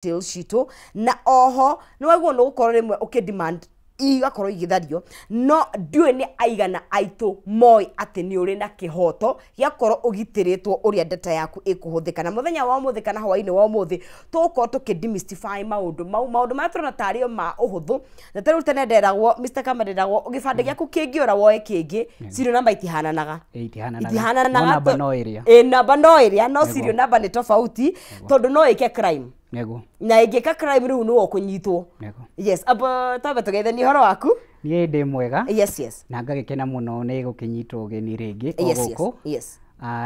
details cito na oho no waguo no gukorwo rimwe ukidemand igakorwo igithario no ndiwe ni aigana aitu moi ati ni uri na kihoto giakorwo ugitiritwo uria data yaku ikuhuthika na muthenya wa muthi kana hwaini wa muthi tuko tukidemystify maundu ma turona tario ma uhuthu na taru tene nderagwo Mr. Kamereragwo ugibande giaku kingiura woe kingi serial number itihananaga namba no area namba no area no serial number ni tofauti tondu no ike crime nego na ingika crime riu no kunyitwo yes aba tabe tugeithe ni horo waku ni ndi mwega yes na ngagikena muno ni gukinyitwo geni ringi oguko yes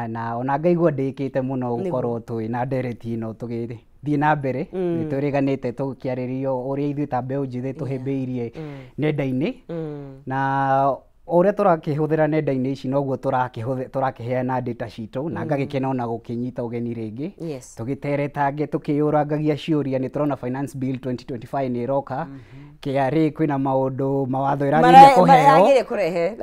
na ona ngaigua ndikite muno gukorwo twi na ndereti ino tugithii na mbere ni turiganite tukiaririo uria ithui ta mbeu njithi tuhimbiirie nenda-ini na ore turakihuthira nenda-ini ici noguo turakiheana data citu na ngagikena ona gukinyita ugeni ringi tugiteretange tukiurangagia ciuria ni turona finance bill 2025 ni roka KRA kwina maundu mawatho iragiye kurehe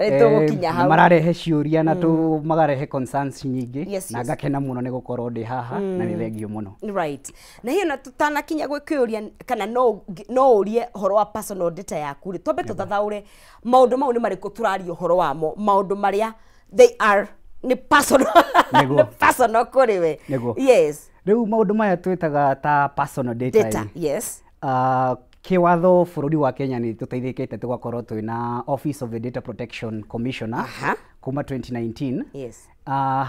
mararehe ciuria na tu magarehe concerns nyingi na ngakena muno ni gukorwo ndi haha na ni thengio muno right na hiyo na tutanakinya gwikiuria kana no urie horo wa personal data yaku ri twambe tutathaure maundu mau ni mariko turario horo wamo maundu maria they are ni personal ni personal kuriwe yes riu maundu maya twitaga ta personal data yes kiwatho bururi wa Kenya ni tuteithikite tugakorwo twina Office of the Data Protection Commissioner kuma 2019 yes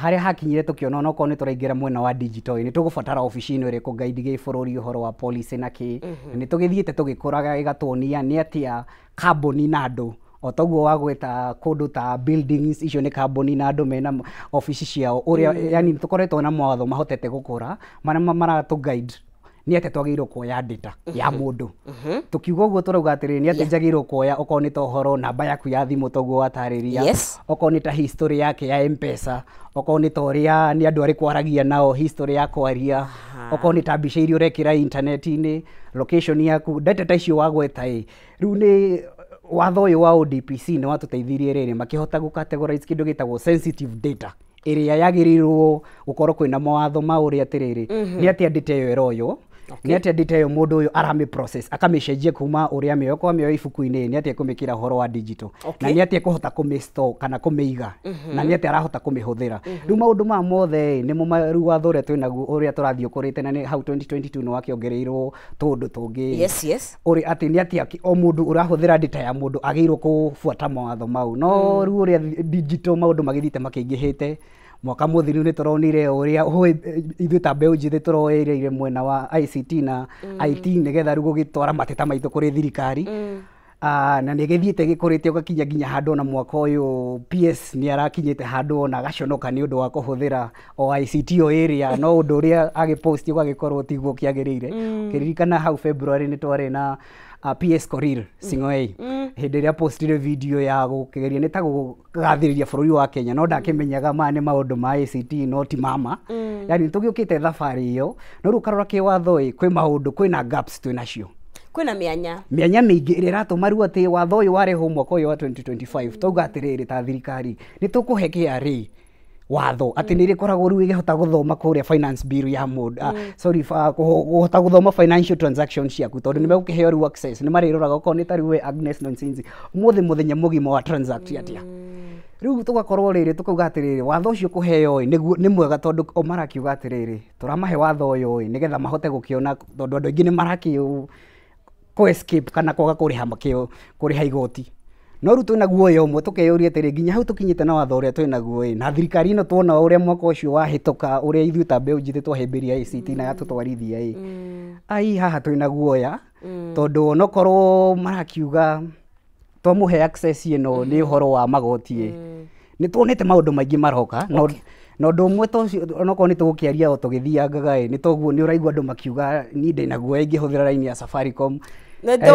haria hakinyire tukiona no ko ni turaingira mwena wa digital ni tugubatara ofici-ini uri ku guide gi bururi uhoro wa policy na ki ni tugithiite tugikuraga igatuonia ni atia kambuni na andu otoguo wagweta kundu ta buildings icio ni kambuni na andu mena ofici ciao uria yani tukoretwo na mawatho mahotete gukura mara tu guide ni ate twagirwo kuoya data ya mundu tukiuga uguo turauga atiri ni ate njagirwo kuoya oko ni to horo namba yaku ya thimu toguo watariria oko ni ta history yake ya M-Pesa oko ni to ria ni andu ari kwaragia nao history ya kwaria oko ni ta mbica iria urekira internet-ini location yaku data ta icio wagweta riu ni watho uyu wa ODPC ni watuteithirie riri makihota gucategorize kindu gitagwo sensitive data iria yagirirwo gukorwo kwina mawatho ma uria atiriri ni atia data iyo eroyo ni atia data iyo mundu uyu arami process akamishenjia kuma uria mio kwa mio ifuku-ini ni atia kumikira horo wa digital na ni atia kuhota kumistore kana kumiiga na ni atia arahota kumihuthira riu maundu ma mothe ni mo maru watho uria twinaguo uria turathio kurite na ni hau 2022 no wakiongereirwo tundu tungi uri ati ni atia o mundu urahuthira data ya mundu agiirwo kufuata mawatho mau no riu uria digital maundu magithite makingihite mwaka muthiru ni turonire uria ithu ta mbeu njithi turoereire mwena wa ICT na IT nigetha riu gugitwara mateta maitu kuri thirikari na nigithiite gikurite ugakinya ginya handu na mwaka uyu PS ni arakinyite handu na gaconoka ni undu wa kuhuthira o ICT o area no undu uria agipost ugagikorwo tiguo kiagirire kiririkana hau February ni twari na PS Korir Sing'oei hindi ria postire video ya gukigeria ni ta gugathiriria bururi wa Kenya no ndakimenyaga mane maundu ma ICT no ti mama yani tugiukite thafari iyo no rukarora kiwatho kwi maundu kwina gaps twinacio kwina mianya mingi iri ratuma riu ati watho uyu wareho mwaka uyu wa 2025 tauga atiriri ta thirikari ni tukuhe KRA watho ati ni rikoragwo riu igihota guthoma kuria finance bill ya mundu guhota guthoma financial transactions ciaku tondu ni megukiheo riu access ni mariroraga uko ni tari we Agnes Nonsinzi muthenya mugima wa transact atia riu tugakorwo riri tukauga atiriri watho ucio kuheo ni mwega tondu o marakiuga atiriri turamahe watho uyu nigetha mahote gukiona tondu andu aingi ni maraki ku escape kana kwaga kuriha igoti no ru twinaguo yo mwe tukeyuria atiri nginya hau tukinyite na watho uria twinaguo na thirikari ino tuona uria mwaka ucio wahituka uria ithu ta mbeu njithi twahimbiria ICT na yatutwarithia ai haha twinaguo ya tondu no korwo marakiuga twamuhe access ino ni horo wa magoti ni tuonete maundu maingi maroka no ndumwe to onoko ni tugukiaria o tugithiangaga ni toguo ni uraigua andu makiuga ni ndinaguo ingihuthira line ya Safaricom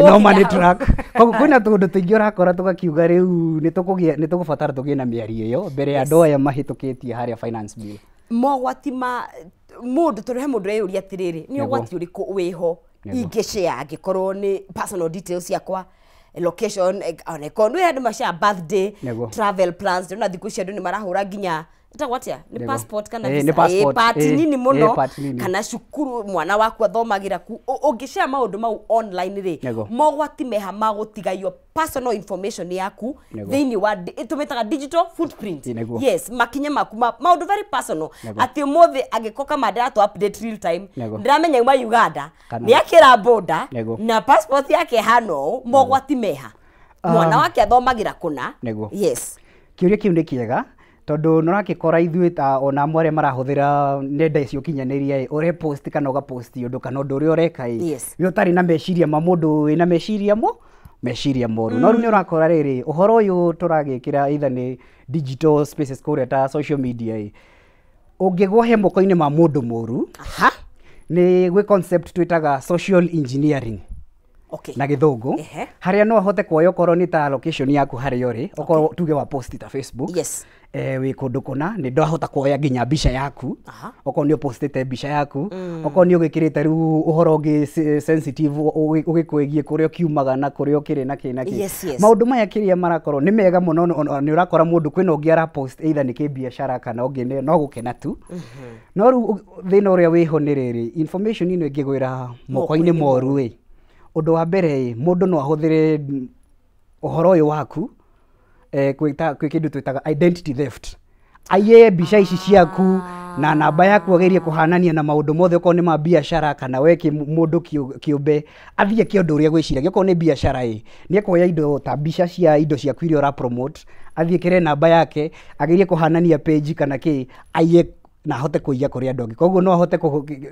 no money track kwina tundu tuingi urakora tugakiuga riu ni tugubatara tugie na miario iyo mbere ya andu aya mahitukitie haria finance bill mogwati ma mundu turehe mundu eyuria atiriri ni ogwati uriku wiho ingishare angikorwo ni personal details yakwa location on economy andu masha birthday travel plans na thiku cia andu ni marahura ginya Tagwatia ni Yego. passport kana Ni visa passport. party nini muno party nini. kana cukuru mwana waku athomagira ku ungishare maundu mau online ri Yego. mogwati meha magotigayo personal information yaku Yego. thini wa itumitaga digital footprint. Yego. Yes, makinya maku maundu very personal Yego. ati umuthi agikoka madara to update real time Yego. ndiramenya uma Uganda Kana. ni akira boda Yego. na passport yake hano mogwati meha mwana wake athomagira kuna. Yego. Yes, Kiuria kiu ni kiega tondu nurakikora ithuĩ ta ona mware marahuthira nenda icio kinyanĩria ore post kana uga post undu kana undu uria ureka Yes. we utari na meciria ma mundu wina meciria moru no riu ni urakora riri uhoro uyu turagikira either ni digital spaces kuria ta social media ungigwa he moko-ini ma mundu moru aha, ni gwi concept twitaga social engineering okay, na githungu Ehe. haria no ahote kuoya okorwo ni ta location yaku haria uri okorwo tuge wa post ta Facebook yes, wi kundu kuna ni ndahota kuoya nginya mbica yaku aha, okorwo ni postete mbica yaku okorwo ni ugikirite riu uhoro ungi sensitive ugikwegie kuria kiumaga na kuria ukiri na kina ki Yes, yes. maundu maya kiria marakorwo ni mega muno ni urakora mundu kwina ungi ara post either ni kibiashara kana ungi no gukena tu no riu thina uria wiho ni riri information ino ingigwira moko-ini moru wi undu wa mbere mundu no ahuthire uhoro uyu waku kwita kindu twitaga identity theft aiye mbica ici ciaku na namba yaku agerie kuhanania na maundu mothe okorwo ni ma biashara kana weki mundu kiumbe athie kiondu uria gwiciragia okorwo ni biashara ni akuoya indo ta mbica cia indo ciaku iria ura promote athie kire namba yake agerie kuhanania page kana ki aiye na ahote kuiya kuria andu angi koguo no ahote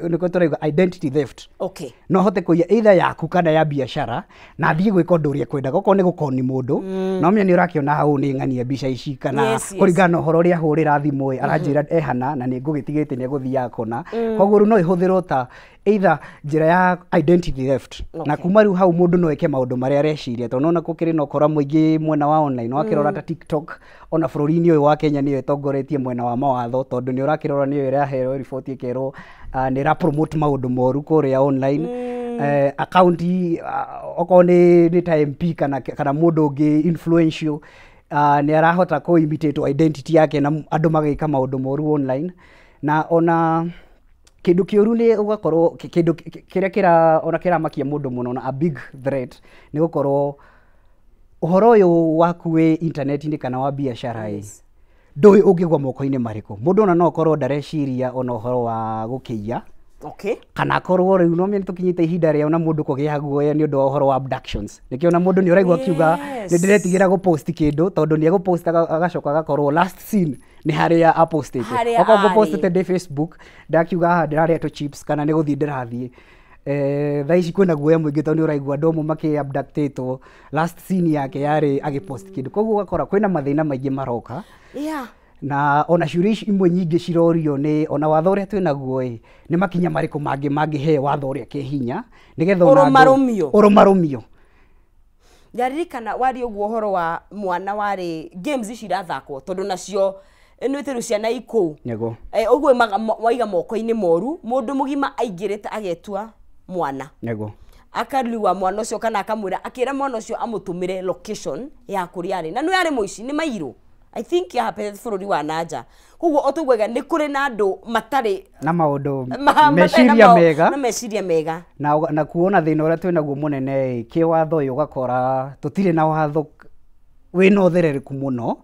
niko turauga identity theft okay, no ahote kuiya either yaku kana ya biashara na athie gwika undu uria kwendaga okorwo ni gukoni mundu no menya ni urakiona hau ni ng'ania mbica ici kana Yes, kuringana na uhoro uria ahurira thimu aranjira ehana na ni ngugitigite ni eguthiaga kona koguo riu no ihuthirwo ta either njira ya identity theft na kuma riu hau mundu no eke maundu maria areciria tondu ona kukiri no kora muingi mwena wa online wakirora ta TikTok ona bururi-ini uyu wa Kenya niyo etongoretie mwena wa mawatho tondu ni urakirora niyo iraheo riboti ikerwo ni ra promote maundu moru kuria online account okorwo ni ta MP kana mundu ungi influential ni arahota ku imitate identity yake na andu magika maundu moru online na ona kindu kiuru ni ugakorwo kindu kiria kiramakia mundu muno na a big threat ni gukorwo uhoro uyu waku wi internet-ini kana wa biashara ndui ungigwa moko-ini mariku mundu ona no korwo ndareciria ona uhoro wa gukiia okay, kana korwo riu no meni tukinyite ihinda ria ona mundu kugia guoya ni undu wa uhoro wa abductions nikio na mundu ni uraigwa kiuga ni ndiretigira gu post kindu tondu ni egupost agacoka agakorwo last scene ni haria apostete okorwo postete ndi Facebook ndakiuga ndiraria to chips kana ni guthii ndirathie thaa ici kwina guoya muingi tondu ni uraigwa ndomo maki abductetwo last scene yake yari agipost kindu koguo ugakora kwina mathina maingi maroka yeah, na ona ciuria ici imwe nyingi cirorio ni ona watho uria twinaguo ni makinya mariku mangi he watho uria ke hinya nigetha urumarumio ndaririkana wari uguo horo wa mwana wari games ici irathakwo tondu nacio ni witiru ciana iku nego uguo waiga moko-ini moru mundu mugima aingirite agetua mwana nego akariwa mwana ucio kana akamwira akira mwana ucio amutumire location ya kuria ari na no yari muici ni mairu I think ya hapethe bururi wa nanja koguo otugwega ni kuri na andu matari na maundu meciria mega na meciria mega na kuona thina uria twinaguo munene ki watho uyu ugakora tutire na watho wina uthereriku muno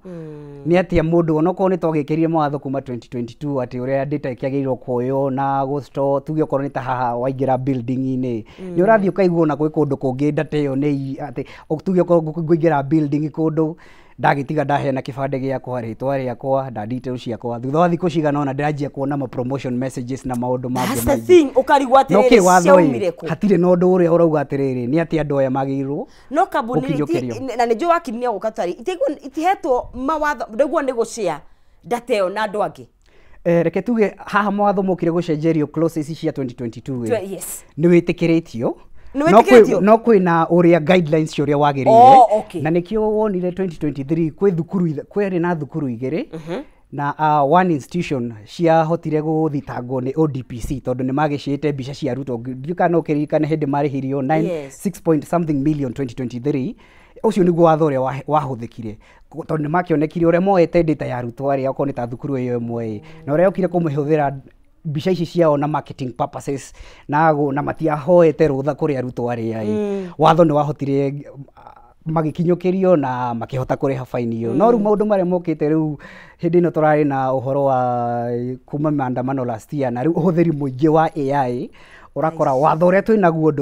ni atia mundu ona ko ni twagikirie mawatho kuma 2022 ati uria data ikiagirirwo kuoyo na gusto tuge okorwo ni ta haha waingira building-ini ni urathii ukaigua na gwi kundu kungi data iyo ni ati tuge okorwo nguingira building kundu ndagitiga ndaheana kibande giakwa ritwa riakwa nda details ciakwa thutha wa thiku cigana ona ndiranjia kuona ma promotion messages na maundu mangi that's the thing ukarigwa atiriri ciaumire ku hatire no ndu uria urauga atiriri ni ati andu aya magirwo no kabuni na ni jo wakinia gukatari itihetwo mawatho ndeguo ni gucia data iyo na andu angi reke tuge haha mawatho mokire gucenjerio clauses cia 2022 yes ni witikiritio no kwina uria guidelines cia uria wagirire na nikio wonire 2023 kwi thukuru kweri na thukuru igiri na one institution cia hotire guthitangwo ni ODPC tondu ni magicite mbica cia ruto ndikana ukiririkana hindi marihirio 6 point something million 2023 ucio niguo watho uria wahuthikire tondu nimakionekire uria moete data ya arutwo aria okorwo ni ta thukuru iyo imwe na uria okire kumuhuthira mbica ici ciao na marketing purposes na matiahoete rutha kuri arutwo aria watho ni wahotire magikinyukirio na makihota kuriha faini iyo no riu maundu maria mokite riu hindi ino turari na uhoro wa kuma maandamano last year na riu uhuthiri muingi wa AI urakora watho uria twinaguo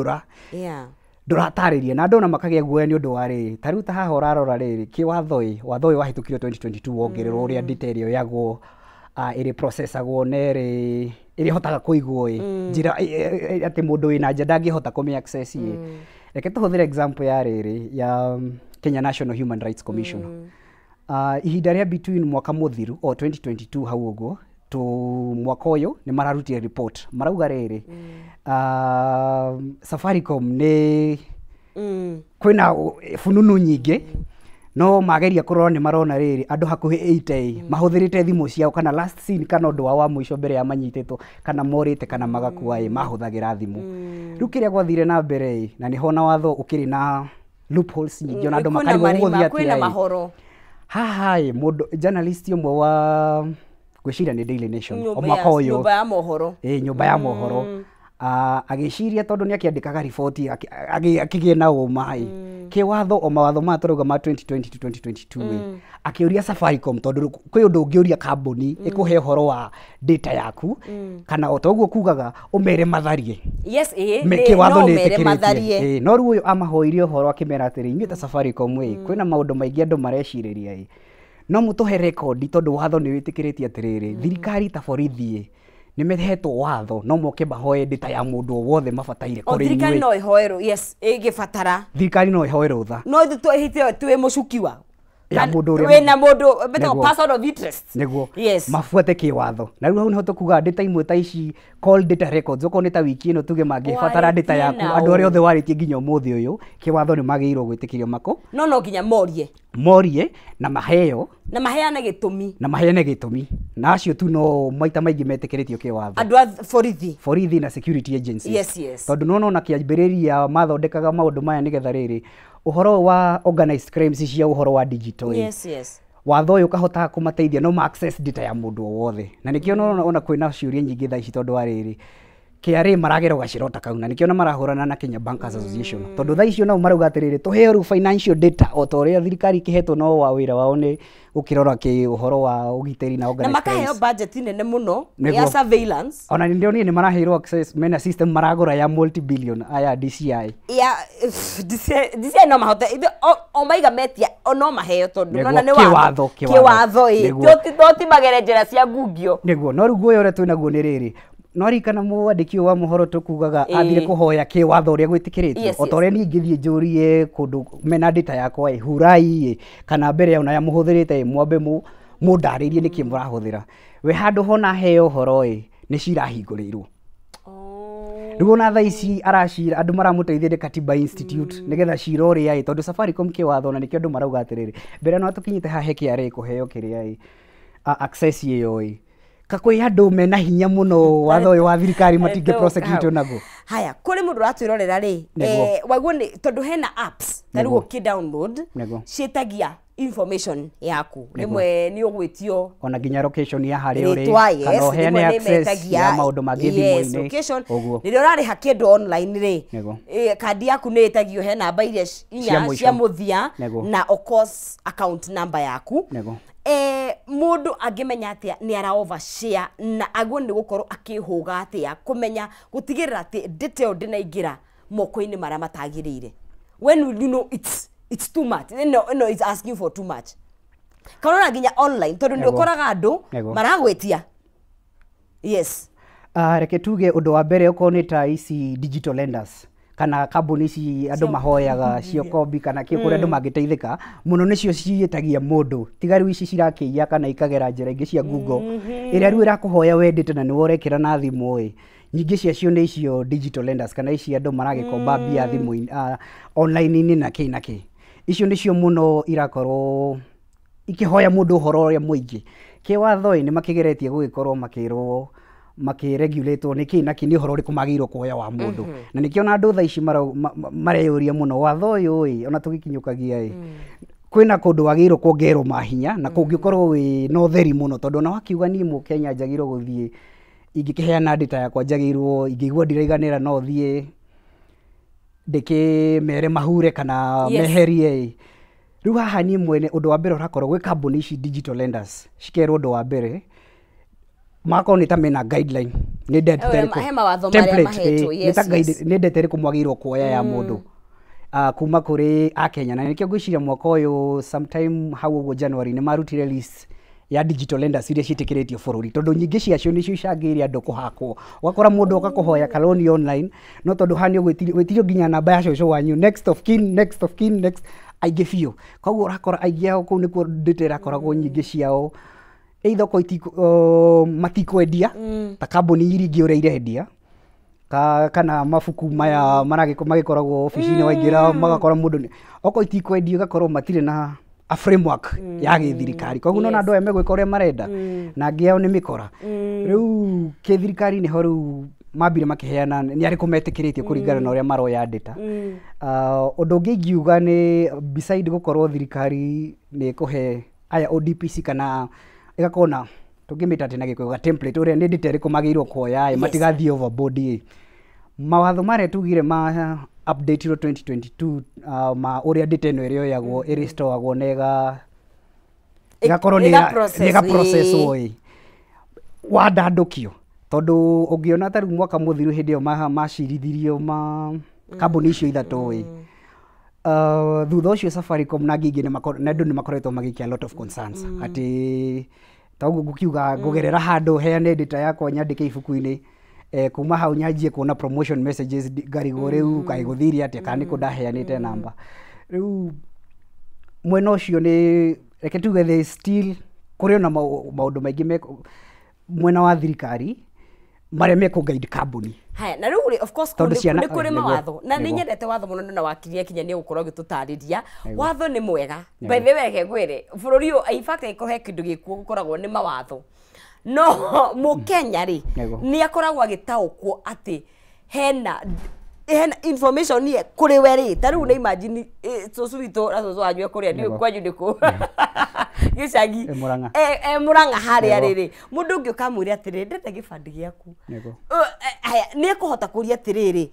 ndurataririe na andå na makagia guoya nä å ndå wa rä ta rä u ta haha å rarora rä rä kä watho å yå wahätå 2022 wongererwo å rä a data ä rä o yagwo ä rä processagwo na ä rä hotaga kå igwo njä ra atä må ndå wä na nja ndangä hota kå mä access reke tå hå thä re example ya rä rä ya Kenya National Human Rights Commission ihinda rä a between mwaka må thiru o 2022 hau å guo tu mwaka uyu ni mararutire report marauga riri Safaricom ni kwina fununu nyingi no mageria kurora ni marona riri andu hakuhi 80 mahuthirite thimu ciao kana last scene kana undu wa mwisho mbere ya manyititwo kana morite kana magakua mahuthagira thimu riu kiria gwathire na mbere na ni hona watho ukiri na loopholes nyingi ona andu makarigwo guthia kwina mahoro haha mundu journalist umwe wa gwiciria ni Daily Nation o mwaka uyu nyumba ya mohoro nyumba ya mohoro agiciria tondu ni akiandikaga riboti akigie na umai ki watho o mawatho ma turauga ma 2020 to 2022 akiuria Safaricom tondu kwi undu ungiuria kambuni ikuhe horo wa data yaku kana otoguo kugaga umere matharie meke watho ni tikiritie no riu uyu amahoirie horo akimera atiri inyuĩ ta Safaricom kwina maundu maingi andu marecireria no mutuhe record tondu watho ni witikiritie atiriri thirikari ta borithi ni mehetwo watho no moke bahoe data ya mundu wothe mabataire kuri inyuĩ thirikari no ihoero igibatara thirikari no ihoe rutha no twihite tuwe mucukiwa ya mundu uria wena mundu beto person of interest niguo mafuate ki watho na riu hau niho tukuga data imwe ta ici call data records oko ni ta wiki ino tuge magibatara data yaku andu aria othe waritie nginya umuthi uyu ki watho ni magirwo gwitikirio mako no nginya morie na maheo na maheane gitumi na acio tu no maita maingi metikiririo ki watho andu borithi na security agencies tondu no na kiambiriria mathondekaga maundu maya nigetha riri uhoro wa organized crimes cia uhoro wa digital watho uyu kahota kumateithia no access data ya mundu wothe na nikio ona kwina ciuria nyingi tha ici tondu wa riri KRA maragera gacirota kau na nikio na marahurana na Kenya Bankers Association tondu tha icio no marauga atiriri tuheo ru financial data o toria thirikari kihetwo no wa wira wao ni ukirora ki uhoro wa ugiteri na organized crimes na makaheo budget nene muno ya surveillance ona ndio ni maraheirwo access mena system maragora ya multi-billion aya DCI ya DCI no mahote o maiga metia no maheo tondu nona ni watho doti magere njira cia ngungio niguo no rugo yore twinaguo ni riri no rikana mwandiki wa mohoro tukugaga athire kuhoya ki watho uria gwitikiritio o tore ni ngithie njurie kundu mena data yakwa hurai kana mbere ya ya muhuthirite mwambe mundaririe niki murahuthira we handu hona heo horo ni cirahinguriirwo riu na tha ici aracira andu maramuteithia Katiba Institute nigetha cira uria tondu Safaricom ki watho na nikio andu marauga atiriri mbere no tukinyite hahe KRA kuheo kiria access iyo kakoi andu mena hinya muno watho uyu wa thirikari matinge prosecute nago haya kuri mundu ratwirorera ri waguo ni tondu hena apps tari uki download cietagia information yaku rimwe ni ugwitio ona ginya location ya hari uri kana heane access ya maundu mangi thimu-ini location riria urari hakindu online ri kandi yaku ni etagio he namba iria inya cia muthia na of course account number yaku mundu angimenya atia ni ara overshare na aguo ni gukorwo akihuga atia kumenya gutigirira ati detail ndinaingira moko-ini maria matagirire when you know it's too much no it's asking for too much kana nginya online tondu ndio koraga andu maragwetia reke tuge undu wa mbere uko ni ta ici digital lenders kana kambuni ici andu mahoyaga cio kombi kana kie kuri andu mangiteithika muno nicio cietagia mundu tigari ici cirakiia kana ikagera njira ingi cia Google iria riu irakuhoya wendete na ni worekira na thimu nyingi ciacio ni icio digital lenders kana ici andu maragikomba bia thimu online ni na ki icio nicio muno irakorwo ikihoya mundu uhoro uria muingi ki watho ni makigeretie gugikorwo makirwo makiregulatwo niki na kini horo riku magiro kuoya wa mundu na nikiona andu tha ici mareyuria muno watho uyu ona tugikinyukagia kwina kundu wagiro kuongerwo mahinya na kungikorwo wi no theri muno tondu na wakiuga ni mu Kenya njagiro guthie ingikiheana data yakwa njagirwo ingigwa ndiraiganira no thie ndeke mere mahure kana meherie riu haha ni mwene undu wa mbere urakorwo gwi company ici digital lenders shikerwo undu wa mbere mako ni ta mena guideline ni template ni ndete kumwagirwo kuoya ya mundu kuma kuri a Kenya na nikio gwiciria mwaka uyu sometime hau uguo January ni marutire list ya digital lenders iria citikiritio bururi tondu nyingi ciacio ni ciucangiria andu kuhakwo wakora mundu akakuhoya kaloni online no tondu hani gwitirio nginya namba ya coco wanyu next of kin aige biũ koguo urakora aige ao kuu nikuo nditera koragwo nyingi ciao eithoko matikwendia ta kambuni iringi uria irendia kana mabuku maya magikoragwo ofici-inĩ waingĩra magakora mũndũ oko itikwendio gakorwo matire na a framework ya gĩthirikari koguo no andũ aya megwĩka ũrĩa marenda na angĩ ao nĩ mĩkora rĩu kĩthirikari nĩho rĩu mambire makĩheana nĩ arĩkũ metĩkĩrĩtio kũringana na ũrĩa maroya data ũndũ ũngĩ ingiuga nĩ beside gũkorwo thirikari nĩ ĩkũhe aya ODPC kana ĩgakona tũngĩmĩta atĩ na gĩkũyũ template ũrĩa nĩ data ĩrĩkũ magĩrĩirwo kuoya matigathiĩ overboard mawatho marĩa tugire ma update 2022 ma ũrĩa data ĩno ĩrĩa yoyagwo ĩrĩstowagwo na ĩgakorwo nĩ process oi wandandũkio tondu ungiona ta riu mwaka muthiru hindi yo macirithirio kambuni icio ithatu thutha ucio Safaricom na ngingi na andu ni makoretwo magikia lot of concerns ati taguo ngukiuga ngugerera handu heane data yakwa nyandike ibuku-ini kuma hau nyanjie kuona promotion messages ngarigo riu kaiguthiria ati kana niku ndaheanite namba riu mwena ucio ni reke tuge they still kuri na maundu maingi mwena wa thirikari maria meko guide company haya na riu of course ni kuri mawatho na ni nyendete watho muno na wakiria kinya ni gukorwo gitutariria watho ni mwega by the way gwire bururi in fact ikohe kindu gikuo gukoragwo ni mawatho no mu Kenya ri ni akoragwo agitaukwo ati hena information ni kuri we ri ta riu na imagine cucu wanyu kuri ni kwanyu ndiku gicagi Murang'a haria riri mundu ungi ukamwira atiri ndete gibandi giaku aya ni kuhota kuria atiriri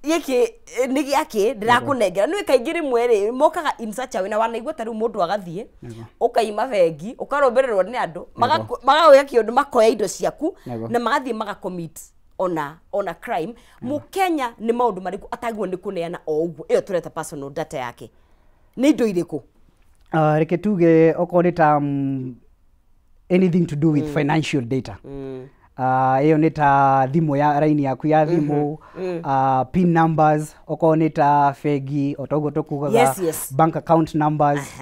giki ni giaki ndirakunengera ni kaingi rimwe ri mokaga in such a way na wanaigua ta riu mundu agathie ukaima bengi ukarombererwo ni andu magaoya kiundu makoya indo ciaku na magathie magacommit ona crime mu Kenya ni maundu mariku atagwo ni kuneana o uguo iyo tureta personal data yake ni indo iriku reke tuge okorwo ta anything to do with financial data iyo ni ta thimu ya raini yaku ya thimu pin numbers okorwo ni ta fegi otogo tukugaga bank account numbers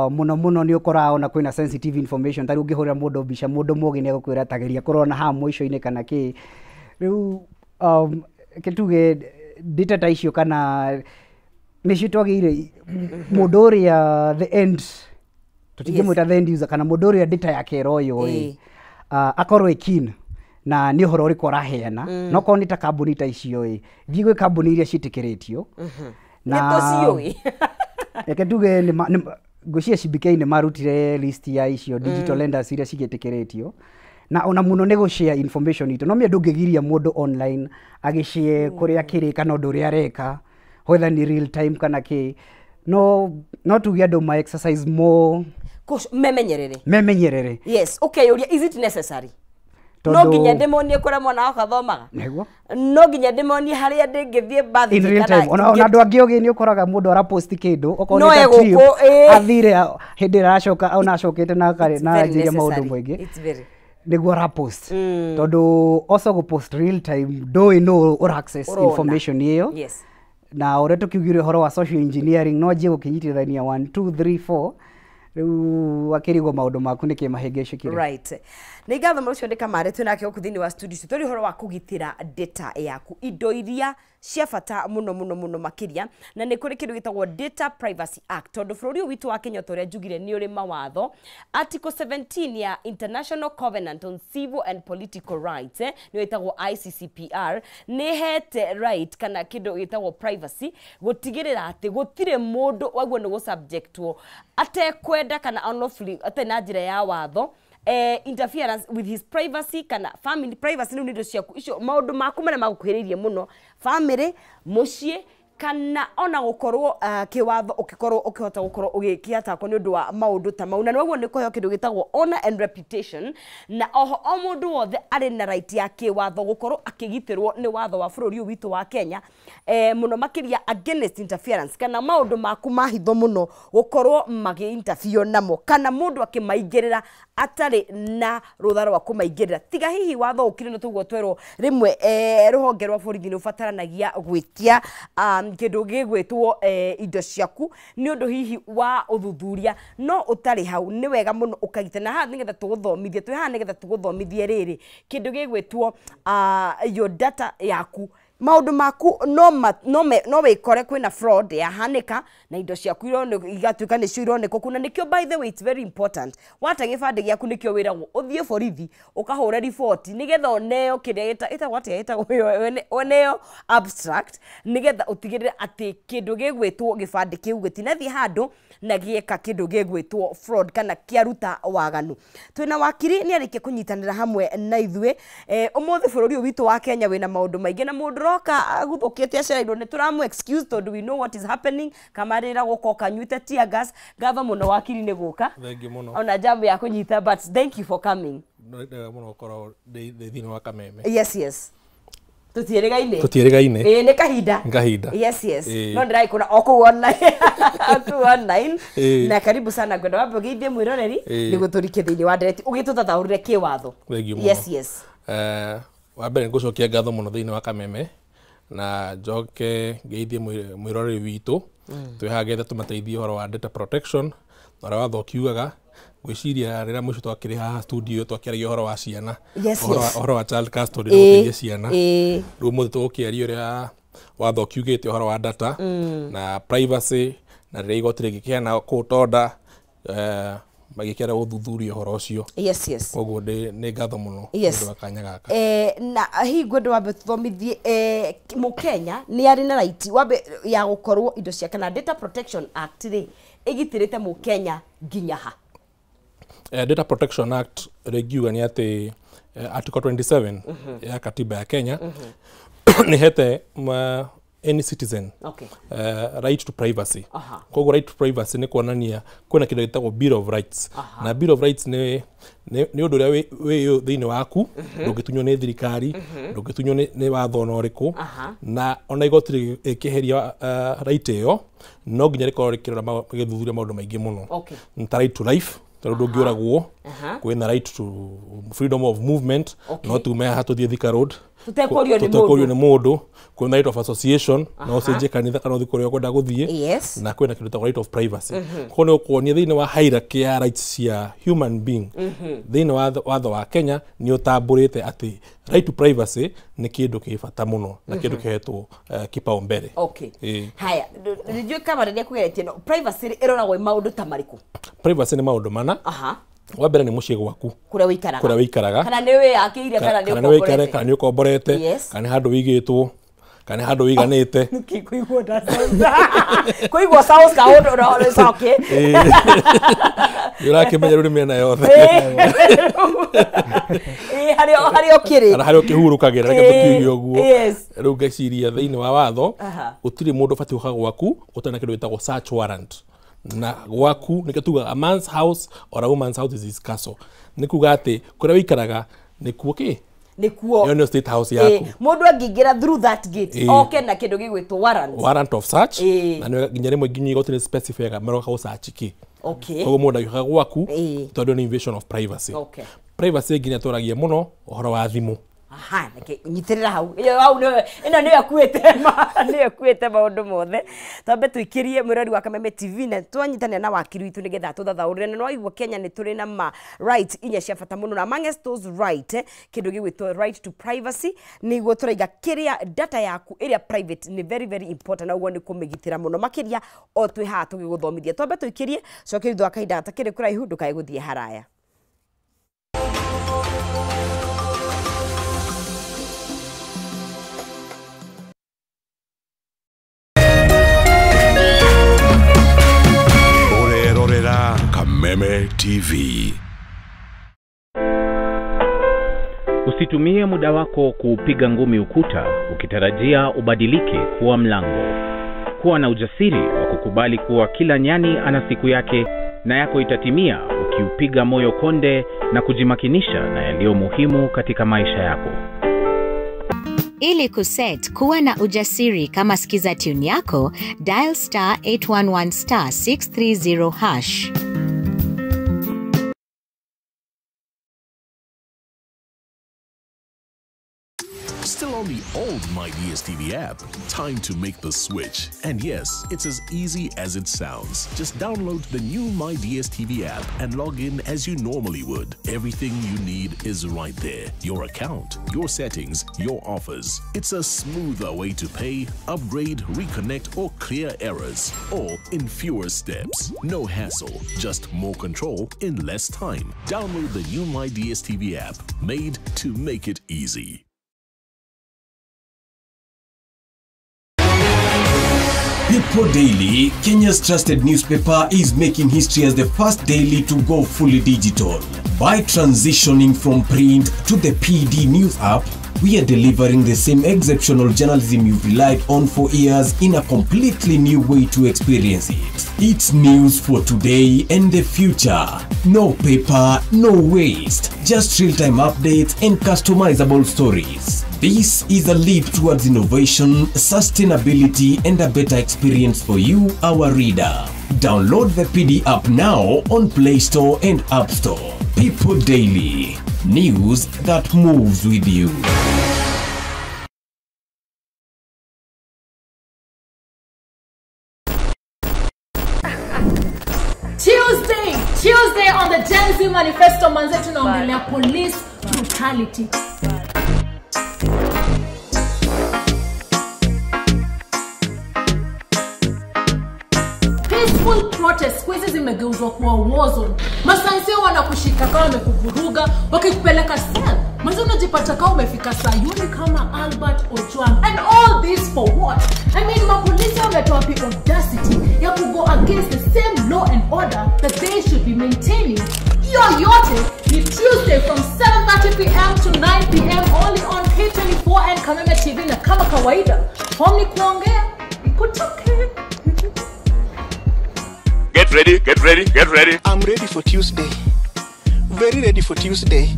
muno ni ukora ona kwina sensitive information tari ungihurira mundu mbica mundu mugi ni gukwira tageria korona ha mwisho-ini kana ki riu kituge data ta icio kana nishitwagire mundu uria the end tutingimwita the end user kana mundu uria data yake royo akorwo keen na ni horo uriku araheana no ko ni ta kambuni ta icio thii gwi kambuni iria citikiritio na eke tuge ngwiciria CBK ni marutire list ya icio digital lenders iria cigitikiritio na ona muno ni gushare information ito no mie ndungigiria mundu online agishare kuria kiri kana undu uria areka whether ni real time kana ki no tuge andu ma exercise more memenyerere yes okay is it necessary no nginya demonie kura mwana wakwa thomaga niguo no nginya demonie haria ndingithie bathi in real time ona andu angi ogi ni ukoraga mundu ara post kindu okorwo ni trip athire hindi aracoka ona acokete na njiria maundu mwingi niguo ara post tondu also go post real time do no or access information iyo yes na ore tukiugire horo wa social engineering no je gukinyitithania 1 2 3 4 riu akirigo maundu maku ni kimahengesho kire right nĩ ngatho mũcio ndikamare twinake gũkũ thĩinĩ wa studio tũrĩ horo wa kũgitĩra data yaku indo iria cia bata mũno makĩria na nĩ kũrĩ kĩndũ gĩtagwo Data Privacy Act tondũ bũrũri witũ wa Kenya ũrĩa njugire nĩ ũrĩ mawatho Article 17 ya International Covenant on Civil and Political Rights nĩ wĩtagwo ICCPR nĩ hete right kana kĩndũ gĩtagwo privacy gũtigĩrĩra atĩ gũtirĩ mũndũ waguo nĩ gũ-subjectwo atekwenda kana unlawfully atĩ na njĩra ya watho interference with his privacy kana family privacy nĩ indo ciaku icio maũndũ maku marĩa magũkuhĩrĩirie mũno family muciĩ kana ona gukorwo kiwatho ukikorwo ukihota gukorwo ugikiata ko ni undu wa maundu ta mau na niguo ni kuheo kindu gitagwo honor and reputation na oho o mundu wothe ari na right ya kiwatho gukorwo akigitirwo ni watho wa bururi witu wa Kenya muno makiria against interference kana maundu maku mahitho muno gukorwo magi interfere namo kana mundu akimaingirira atari na rutha rwa kumaingirira tiga hihi watho ukire no tugo twerwo rimwe ruhonge rwa borithi ni ufataranagia gwitia kindu gigwitwo indo ciaku ni undu hihi wa uthuthuria no utari hau ni wega muno ukagita na haha nigetha tuguthomithie twi haha nigetha tuguthomithie riri kindu gigwitwo your data yaku maundu maku no wikore kwina fraud ya hanika na indo ciaku igatuika ni cio ironeka kuna nikio by the way it's very important wata gibande giaku nikio wiragwo uthie borithi ukahura report nigetha oneo kiria ita what ita oneo abstract nigetha utigirire ati kindu gigwitwo gibande kiu gitinathi handu na gieka kindu gigwitwo fraud kana kiaruta waganu twina wakiri ni arike kunyitanira hamwe na ithwe umuthi bururi witu wa Kenya wina maundu maingi na mundu roka guthukite acerairwo ni turamu excuse tondu we know what is happening kamarira gukoka nyuite tear gas gatho muno wakiri ni guka thank you muno ona jambo ya kunyita but thank you for coming muno korwo thini wa kameme yes tutieregaine ni kahinda yes no ndiraikuna oku online na karibu sana gwenda wambe geithie mwiroreri ni guturike thini wa direct ugitutathaurire kiwatho yes wa mbere ngucokia ngatho muno thini wa kameme na njoke geithie mwiroreri witu twihagetha tumateithie horo wa data protection na watho kiugaga gwiciria rira mucio twakiri haha studio twakiaria horo wa ciana horo wa child custody na ciana riu muthe tukiaria ria watho kiugite horo wa data na privacy na rira igotire gikiana kutonda magikera uthuthuria horo ucio yes koguo ni ngatho muno ndu akanya gaka na hi gwendo wambe tuthomithie Mukenya ni ari na right wambe ya gukorwo indo cia kana Data Protection Act ri igitirite Mukenya nginya ha Data Protection Act regiuga ni ati article 27 ya katiba ya Kenya ni hete any citizen right to privacy koguo right to privacy ni kuonania kwina kindu gitagwo Bill of Rights na Bill of Rights ni undu uria wi thini waku ndungitunywo ni thirikari ndungitunywo ni watho no riku na ona igotiri ikiheria right iyo no nginya rikorwo rikirora githuthuria maundu maingi muno ta right to life tondu ndungiuragwo kwina right to freedom of movement no tume hatuthie Thika Road tutekorio ni mundu kwina right of association no cenje kanitha kana thikuri ukwenda guthie na kwina kindu ta right of privacy kono kuonia thini wa hierarchy ya rights cia human being thini wa watho wa Kenya ni utamburite ati right to privacy ni kindu kibata muno na kindu kihetwo kipaumbele haya ndio kama ndio kugeretie no privacy iroragwo maundu ta mariku privacy ni maundu mana wa mbere ni muciĩ gwaku kuria wikaraga kana ni we akire kana ni ukomborete kana handu wigitwo kana handu wiganite kuigwo sounds ka undu no soke yurakimenya ruri mena yothe hari okiri kana hari okihurukagira reke tukiugio guo riu ngeciria thini wa watho utiri mundu bati uka gwaku utana kindu gitagwo search warrant na gwaku niketuga a man's house or a woman's house is his castle nikuga ati kuria wikaraga nikuo nikuo yo state house yaku mundu angingira through that gate na kindu gigwitwo warrant of search na nginya rimwe nginya igotire specify ga meroka search ki koguo mundu agioka gwaku tondu ni invasion of privacy privacy nginya turagia muno uhoro wa thimu aha nyitirira hau ino ni akuite maundu mothe tambe tuikirie mwirori wa Kameme TV na twanyitane na wakiri witu nigetha tuthathaurire na no Kenya ni turi na ma right inya cia bata muno na amongst those right kindu gigwitwo right to privacy niguo turaiga kiria data yaku iria private ni very very important na uguo ni kumigitira muno makiria o twi ha tugiguthomithia twambe tuikirie coke ithu akaida atakire kuraihu ndukae guthie haraya. Kameme TV. Usitumie muda wako kupiga ngumi ukuta ukitarajia ubadilike kuwa mlango. Kuwa na ujasiri wa kukubali kuwa kila nyani ana siku yake na yako itatimia ukiupiga moyo konde na kujimakinisha na yaliyo muhimu katika maisha yako. Ili kuset kuwa na ujasiri kama sikiza tune yako, dial *811*630#. Still on the old My DSTV app? Time to make the switch. And yes, it's as easy as it sounds. Just download the new My DSTV app and log in as you normally would. Everything you need is right there. Your account, your settings, your offers. It's a smoother way to pay, upgrade, reconnect, or clear errors. All in fewer steps. No hassle, just more control in less time. Download the new My DSTV app, made to make it easy. People Daily, Kenya's trusted newspaper, is making history as the first daily to go fully digital. By transitioning from print to the PD News app, we are delivering the same exceptional journalism you've relied on for years in a completely new way to experience it. It's news for today and the future. No paper, no waste. Just real-time updates and customizable stories. This is a leap towards innovation, sustainability, and a better experience for you, our reader. Download the PD app now on Play Store and App Store. People Daily. News that moves with you. Tuesday on the Gen Z Manifesto manze tunaongelea police brutality. Peaceful protest kwezi zimegeuzwa kuwa war zone. Masansia wanakushika kama wamekuvuruga wakikupeleka cell. Manze unajipata kama umefika Sayuni kama Albert Ojwang. And all this for what? I mean, mapolisi wametoa the audacity ya go against the same law and order that they should be maintaining. Yote ni Tuesday from 7:30 p.m. to 9 p.m. only on K24 and Kameme TV na kama kawaida. Homni kuongea, ikutoke. Get ready, get ready, get ready. I'm ready for Tuesday. Very ready for Tuesday.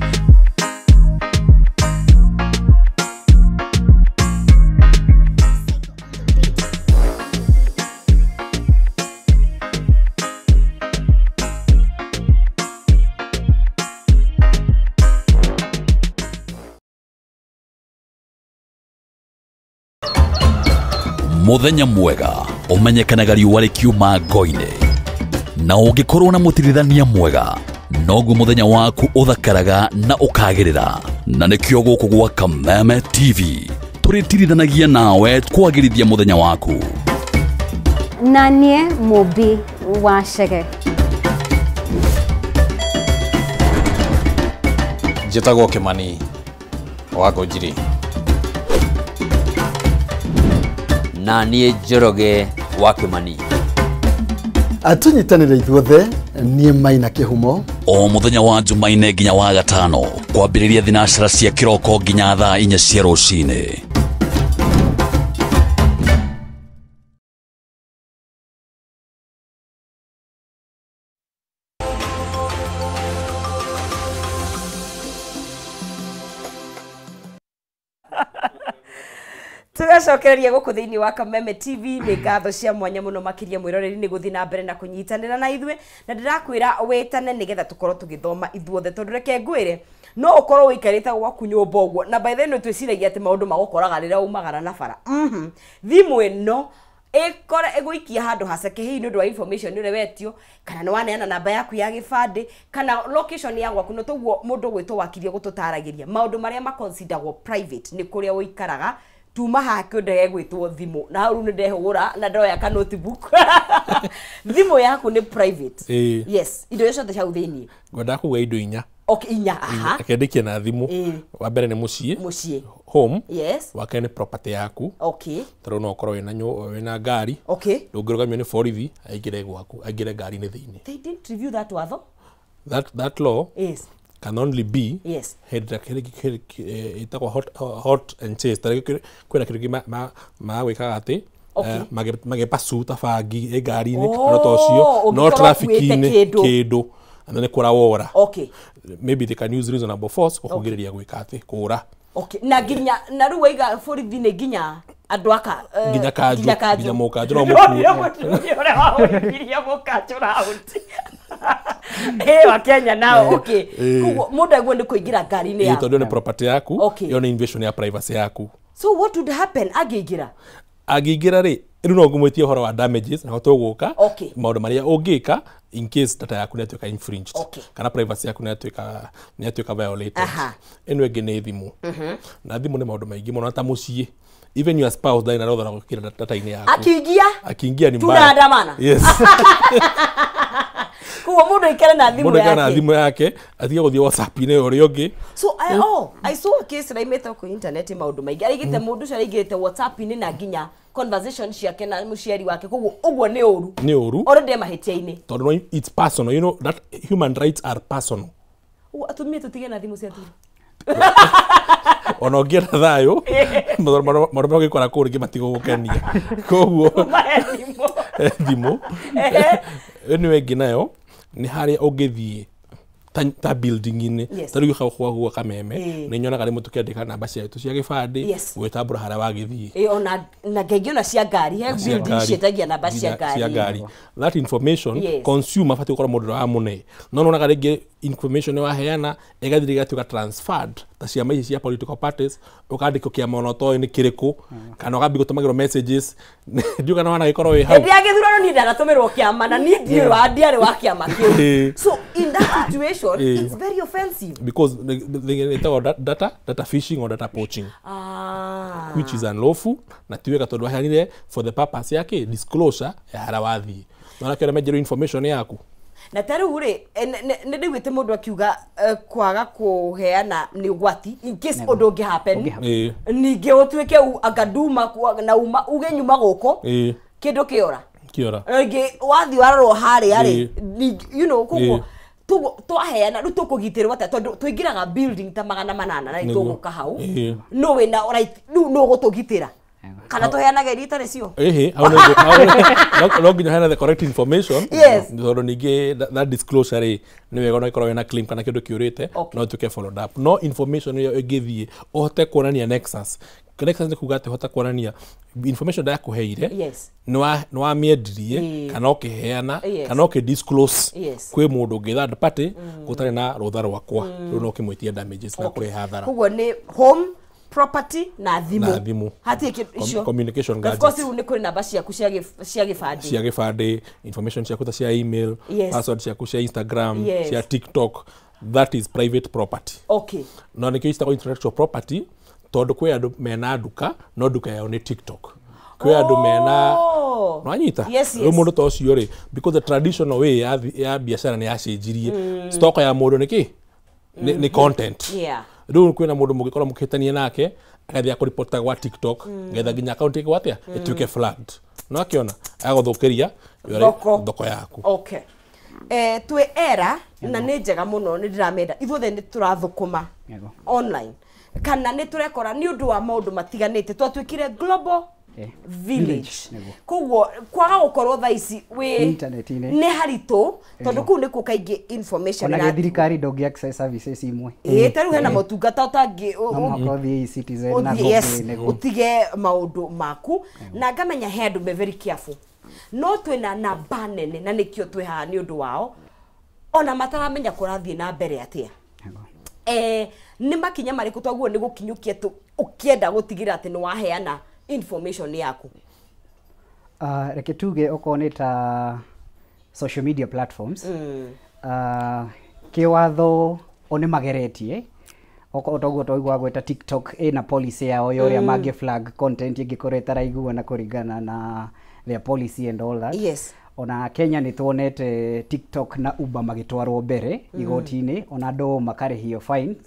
Muthenya mwega umenyekanaga riũa rĩkiuma ngo-inĩ na ũngĩkorwo na mũtirithania mwega noguo muthenya waku uthakaraga na ukagirira na nikio guku gwa Kameme TV tũrĩtirithanagia nawe kwagĩrithia muthenya waku. Nanie Mobi wa Shege Njĩtagwo Kĩmani wa Ngũnjiri. Nanie Njoroge wa Kĩmani. Atunyitanĩre ithuothe nie Maina Kĩhumo. O muthenya wa Jumaine nginya wa Gatano kwambĩrĩria thinacara cia kĩroko nginya thaa 4 cia rũcinĩ. Tugacokereria guku thiini wa Kameme TV ni ngatho cia mwanya muno makiria mwiroreri ni guthi na mbere na kunyitanira na ithwe na ndirakwira wetane nigetha tukorwo tugithoma ithuothe tondu reke ngwire no ukorwo wikarite gwaku nyumba uguo na by the way twiciragia ati maundu magukoraga rira umagara na bara thimu ino ekora egoikia handu haceke hihi nundu wa information ire wetio kana no waneana namba yaku ya gibande kana location ya gwaku no toguo mundu gwitwo wakirie gututaragiria maundu maria ma considerwo private ni kuria uikaraga tuma hake ndege gwitwo thimu na hau ni ndehura na ndoya ka notebook thimu yaku ni private yes indo icio cia uthini ngwenda kuga indo inya okay inya aha akendikia na thimu wa mbere ni mucie home yes wa kene property yaku okay toro no korwo wina ngari okay ndungirugamio ni borithi aingire gwaku aingire ngari ni thiini they didn't review that watho that law yes can only be yes itako hot and chase tare kwena kirugi ma wikaga ati mage pasu tafangi ngari ni no tocio no traffic ni kindu and then kura wora okay maybe they can use reasonable force kugireria gwika ati kura okay na ginya na ruwa iga borithi ni ginya andu aka ginya kanju ginya mukanju no mukanju wa Kenya nao okay kugo mundu agwo ni kuingira ngari ni yaku ito ni property yaku yo ni invasion ya privacy yaku so what would happen agigira ri riu no ngumwetie horo wa damages na hotoguka maundu maria ungika in case data yaku ni atuika infringed kana privacy yaku ni atuika violated eno ege ni thimu na thimu ni maundu maingi muno ta mucie even your spouse dai na rodha gukira data ini yaku akiingia ni mbaya tunaandamana yes kuwa mundu ikere na thimu yake mundu kana thimu yake atige guthie WhatsApp ine ori ungi so I saw a case na imeta ku internet maundu maingi arigite mundu cio arigite WhatsApp ine na ginya conversation ciake na muciari wake kuguo uguo ni uru already mahitia ine tondu it's personal you know that human rights are personal atumie tutige na thimu cia tu ono ngira thayo maromo gikora kuri matigo gukenia koguo thimu anyway ginayo ni hari ungithie ta building ine tari kwa kameme ni nyonaga rimwe tukiandika namba cia tu cia gibande gwitambura haria wagithie ona na ngegio na cia ngari he building cietagia namba cia ngari that information consumer fati ukora mundu wa mune no nonaga ringi information wa heana igathire gatuka transferred ta cia maici cia political parties ukandiko kia monoto ni kiriku kana ugambi gutumagirwo messages ndiuga na wana gikorwo wi hau ndiagithurano ni ndagatumirwo kiama na ni ndiwe wa ndiare wa kiama kiu so in that situation it's very offensive because they data phishing or data poaching which is unlawful na tiweka tondu hanire for the purpose yake disclosure ya harawathi na kile major information yaku na taru ri ne ndiguite mundu akiuga kwaga kuheana ni gwati in case undu ungi happen ninge utwike agaduma na uma uge nyuma guko kindu kiora ngi wathi waroro hari you know kuko twaheana riu tukugitirwo ata tondu tuingiraga building ta 800 na ituguka hau no we na right no gutugitira kana tuheanaga rita ricio no nginya hena the correct information tondu ningi that disclosure ni wega no ikorwo na claim kana kindu kiurite no tuke followed up no information yo igithie ohote kuonania nexus ni kuga ati hota kuonania information da yakuheire no miendirie kana ukiheana kana ukidisclose kwi mundu ungi third party gutari na rutha rwakwa riu no kimwitia damages na kuri hathara kugo ni home property na thimu hati icio communication gadgets of course ni kuri namba ciaku cia gibande information ciaku ta cia email password ciaku cia Instagram cia TikTok that is private property no nikio istako intellectual property tondu kwi andu mena nduka no nduka yao ni TikTok kwi andu mena nwanyita riu mundu to cio ri because the traditional way ya biashara ni yacenjirie stock ya mundu ni content riu kwina mundu mugikora mukitania nake agathia ku report gwa TikTok ngetha ginya account yake watia ituke flagged no akiona agothukiria thoko yaku twe era na ni njega muno ni ndiramenda ithuothe ni turathukuma online kana ni turekora ni undu wa maundu matiganite twatwikire global village koguo kwaga gukorwo thaici wi ni haritu tondu ku ni ku kaingi information na thirikari ndongi access services imwe taru hena motungata utangi citizen na utige maundu maku na ngamenya he andu be very careful no twina namba nene na nikio twi haha ni undu wao ona mataramenya kurathie na mbere atia nĩ makinya marĩkũ twaguo nĩ gũkinyũkia ũkĩenda gũtigĩra atĩ nĩ waheana information yaku? Reke tuge okorwo nĩ ta social media platforms, kĩwatho one mageretie okorwo toguo twaigua gweta TikTok ĩna policy yao ya ũrĩa mangĩ flag content ĩngĩkorwo ĩtaraiguana kũringana na their policy and all that. Yes. Ona Kenya nĩ tuonete TikTok na Uber magĩtwarwo mbere igoti-inĩ, ona andũ makarĩhio fines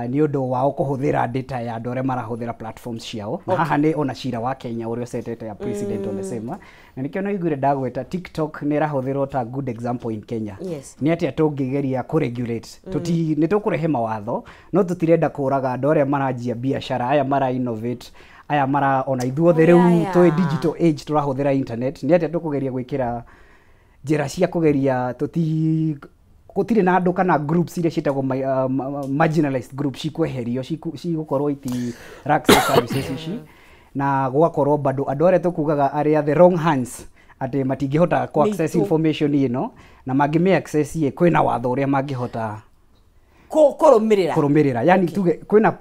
nĩ ũndũ wao kũhũthĩra data ya andũ arĩa marahũthĩra platforms ciao. Na haha nĩ ona cira wa Kenya ũrĩa ũcetete ya president on the same. Na nĩkĩo naiguire ndagweta TikTok nĩ ĩrahũthĩrwo ta good example in Kenya. Nĩ atĩa tũngĩgeria kũregulate. Nĩ tũkũrehe mawatho no tũtirenda kũraga andũ arĩa maranjia biacara, aya mara innovate, aya mara ona ithuothe rĩu twĩ digital age tũrahũthĩra internet. Nĩ atĩa tũkũgeria gwĩkĩra njĩra cia kũgeria gũtirĩ na andũ kana groups iria ciĩtagwo marginalized groups cikweherio cigũkorwo iti access services ici, na gwakorwo bado andũ arĩa tũkugaga arĩa the wrong hands atĩ matingĩhota ku access information ĩno, na mangĩme access kwĩna watho ũrĩa mangĩhota kũrũmĩrĩra. Yani tuge kwĩna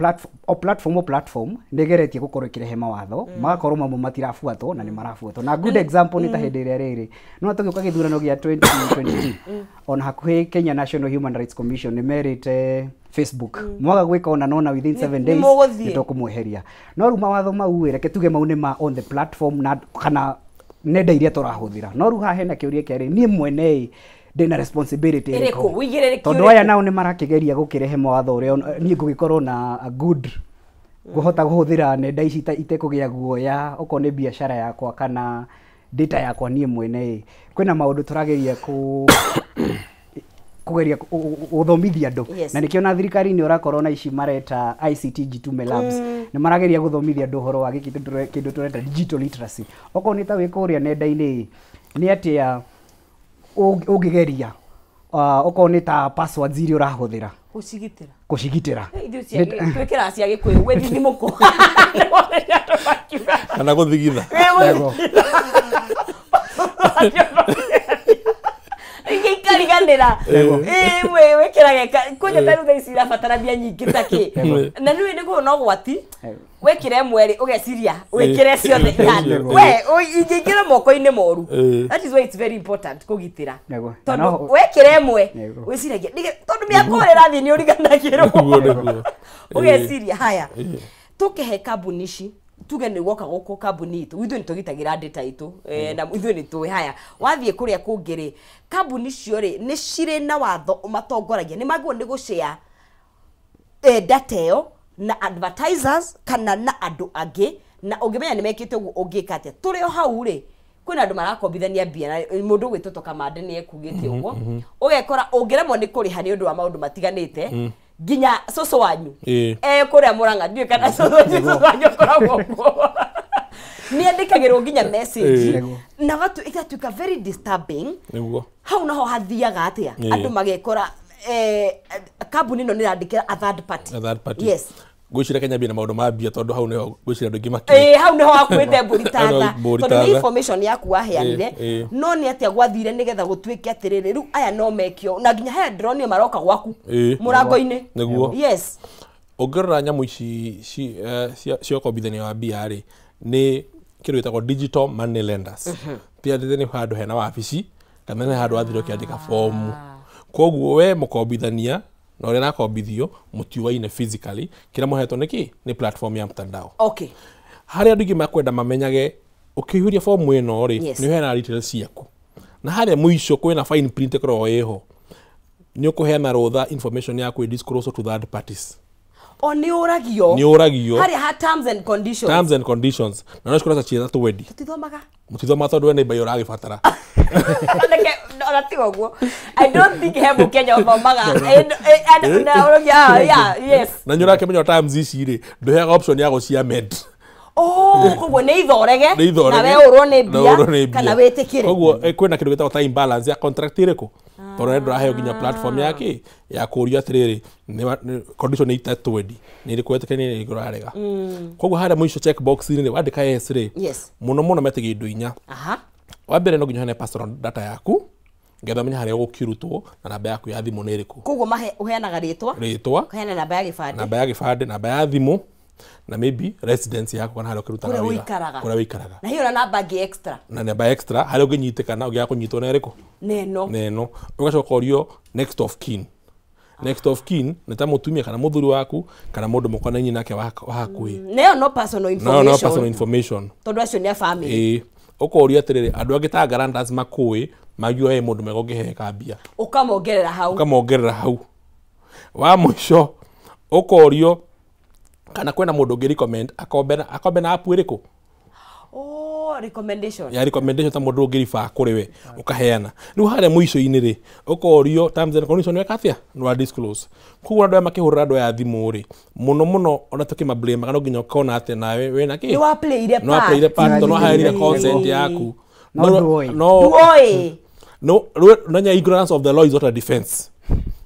platform nĩgeretie gũkorwo ĩkĩrehe mawatho magakorwo mamwe matirabuatwo na nĩ marabuatwo. Na good example nĩ ta hĩndĩ ĩrĩa rĩrĩ no tũgĩũka gĩthurano gĩa 2022 on hakuhĩ Kenya National Human Rights Commission nĩ merĩte Facebook mwaga gwĩka ona nona within 7 days nĩ tũkũmweheria. No rĩu mawatho mau reke tuge mau nĩ ma on the platform na kana nenda iria tũrahũthĩra. No rĩu haha hena kĩũria kĩarĩ niĩ mwene ndĩna responsibility ĩrĩkũ, tondũ aya nao nĩ marakĩgeria gũkĩrehe mawatho ũrĩa niĩ ngũgĩkorwo na a good kũhota kũhũthĩra nenda ici itekũgĩa guoya okorwo nĩ biacara yakwa kana data yakwa niĩ mwene. Kwĩna maũndũ tũrageria kũgeria gũthomithia andũ, na nĩkĩo na thirikari nĩ ũrakorwo na ici mareta ICT Gitume Labs nĩ marageria gũthomithia andũ ũhoro wa kĩndũ tũreta digital literacy. Okorwo nĩ ta wĩka ũrĩa nenda-inĩ nĩ atĩa ũngĩgeria okorwo nĩ ta passwords iria ũrahũthĩra gũcigitĩra twĩkĩra cia gĩkũyũ gwĩ thimũkũ kana gũthigitha ingĩikariganĩra wĩkĩrage kũnye ta rĩu thaa ici irabatarania nyingĩ ta kĩ, na rĩu nĩguo no gwati wekire mweri ugeciria wekire ciothe ihande we ingĩingĩra moko-inĩ moru. That is why it's very important kũgitĩra, tondũ wekire mwe wĩciragia tondũ mĩaka ũrĩa ĩrathiĩ nĩ ũriganagĩrwo ugeciria. Haya, tũkĩhe kambuni ici tuge nĩ woka gũkũ kambuni itũ ithuĩ nĩ tũgitagĩra data itũ na ithuĩ nĩ tũĩ. Haya, wathiĩ kũrĩa kũngĩ kambuni icio nĩ cirĩ na watho matongoragia nĩ magĩrĩirwo nĩ gũshare data ĩyo na advertisers kana na andũ angĩ, na ũngĩmenya nĩ mekĩte ũguo ũngĩka atĩa. Tũrĩ o hau kwĩna andũ marakombithania mbia, mũndũ gwĩtũtũ Kamande nĩ ekugĩte ũguo, ũgekora ũngĩremwo nĩ kũrĩha nĩ ũndũ wa maũndũ matiganĩte nginya cũcũ wanyu kũrĩa Mũrang'a ndiũĩ kana cũcũ wanyu akoragwo kuo nĩ andĩkagĩrwo nginya message na igatuĩka very disturbing. Hau naho hathiaga atĩa andũ magekora kambuni ĩno nĩ ĩrandĩkĩra a third party. Yes, gwĩcira Kenya bina maũndũ ma mbia tondũ hau nĩho gwĩcira andũ aingĩ makĩria hau nĩho hakuĩte mbũri tatha tondũ nĩ information yaku waheanire. No nĩ atĩa gwathire nĩgetha gũtuĩke atĩrĩrĩ rĩu aya no mekio na nginya he drone maroka gwaku mũrango-inĩ nĩguo. Yes, ũngĩrora nyamũ ici cia ũkombithania wa mbia nĩ kĩndũ gĩtagwo digital money lenders. Pia nĩ handũ hena wabici kana nĩ handũ wathire ũkĩandĩka fomu. Koguo we mũkombithania na ũrĩa nakombithio mũtiũaine physically, kĩrĩa mũhetwo nĩ platform ya mtandao. Okay, harĩa andũ aingĩ makwenda mamenyage ũkĩihũria fomu ĩno nĩ ũheana details ciaku, na harĩa mũico kwĩna fine print ĩkoragwo ĩho nĩ ũkũheana rũtha information yaku disclose to third parties. O nĩ ũragio harĩa ha terms and conditions na no cikorwo ciĩna twendi mũtithomaga tondũ we nĩ mbayo ũragĩbatara. I don't think he Kenya ũthomaga na nĩ ũrakĩmenya terms ici ndũheaga option ya gũciamend. Koguo nĩ ithorege na we ũrwo nĩ mbia kana wĩtĩkĩre. Koguo kwĩna kĩndũ gĩtagwo time balance ya contract ĩrĩkũ tondũ ndũraheo nginya platform yake ya kũũria atĩrĩrĩ condition nĩ itatwendi nĩ ĩrĩkũ wetĩkĩrania nĩ ũrarega. Koguo harĩa mũico check box inĩ wandĩka yes mũno mũno metagia indo inya. Wa mbere no nginya hene personal data yaku ngetha menya haria gukirutwo na namba yaku ya thimu ni iriku koguo mahe uheanaga ritwa kana namba ya gibande namba ya thimu na maybe residence yako kana haria ukirutaga wira kuria wikaraga na hiyo na namba extra na namba extra haria unginyitikana ugia kunyitwo na iriku neno ugacoka urio next of kin nĩ ta mũtumia kana mũthuri waku kana mũndũ mũkonainie nake wa hakuhĩ no personal information tondũ acio nĩ a family ũkoria atĩrĩrĩ andũ angĩ ta guarantors makũĩ magioe mũndũ megũngĩheka mbia ũkamongerera hau wa mũico ũkorio kana kwĩna mũndũ ũngĩ recommend akombe na app ĩrĩkũ recommendation ta mũndũ ũngĩ riba kũrĩ we ũkaheana rĩu harĩa mũico-inĩ rĩ ũkorio terms and conditions weka atĩa no disclose koguo andũ aya makĩhũrĩra andũ aya thimũ rĩ mũno ona tũkĩmablame kana nginya ũkona atĩ nawe wĩna kĩ nĩ wa playire part no haĩrire consent yaku no nya ignorance of the law is not a defense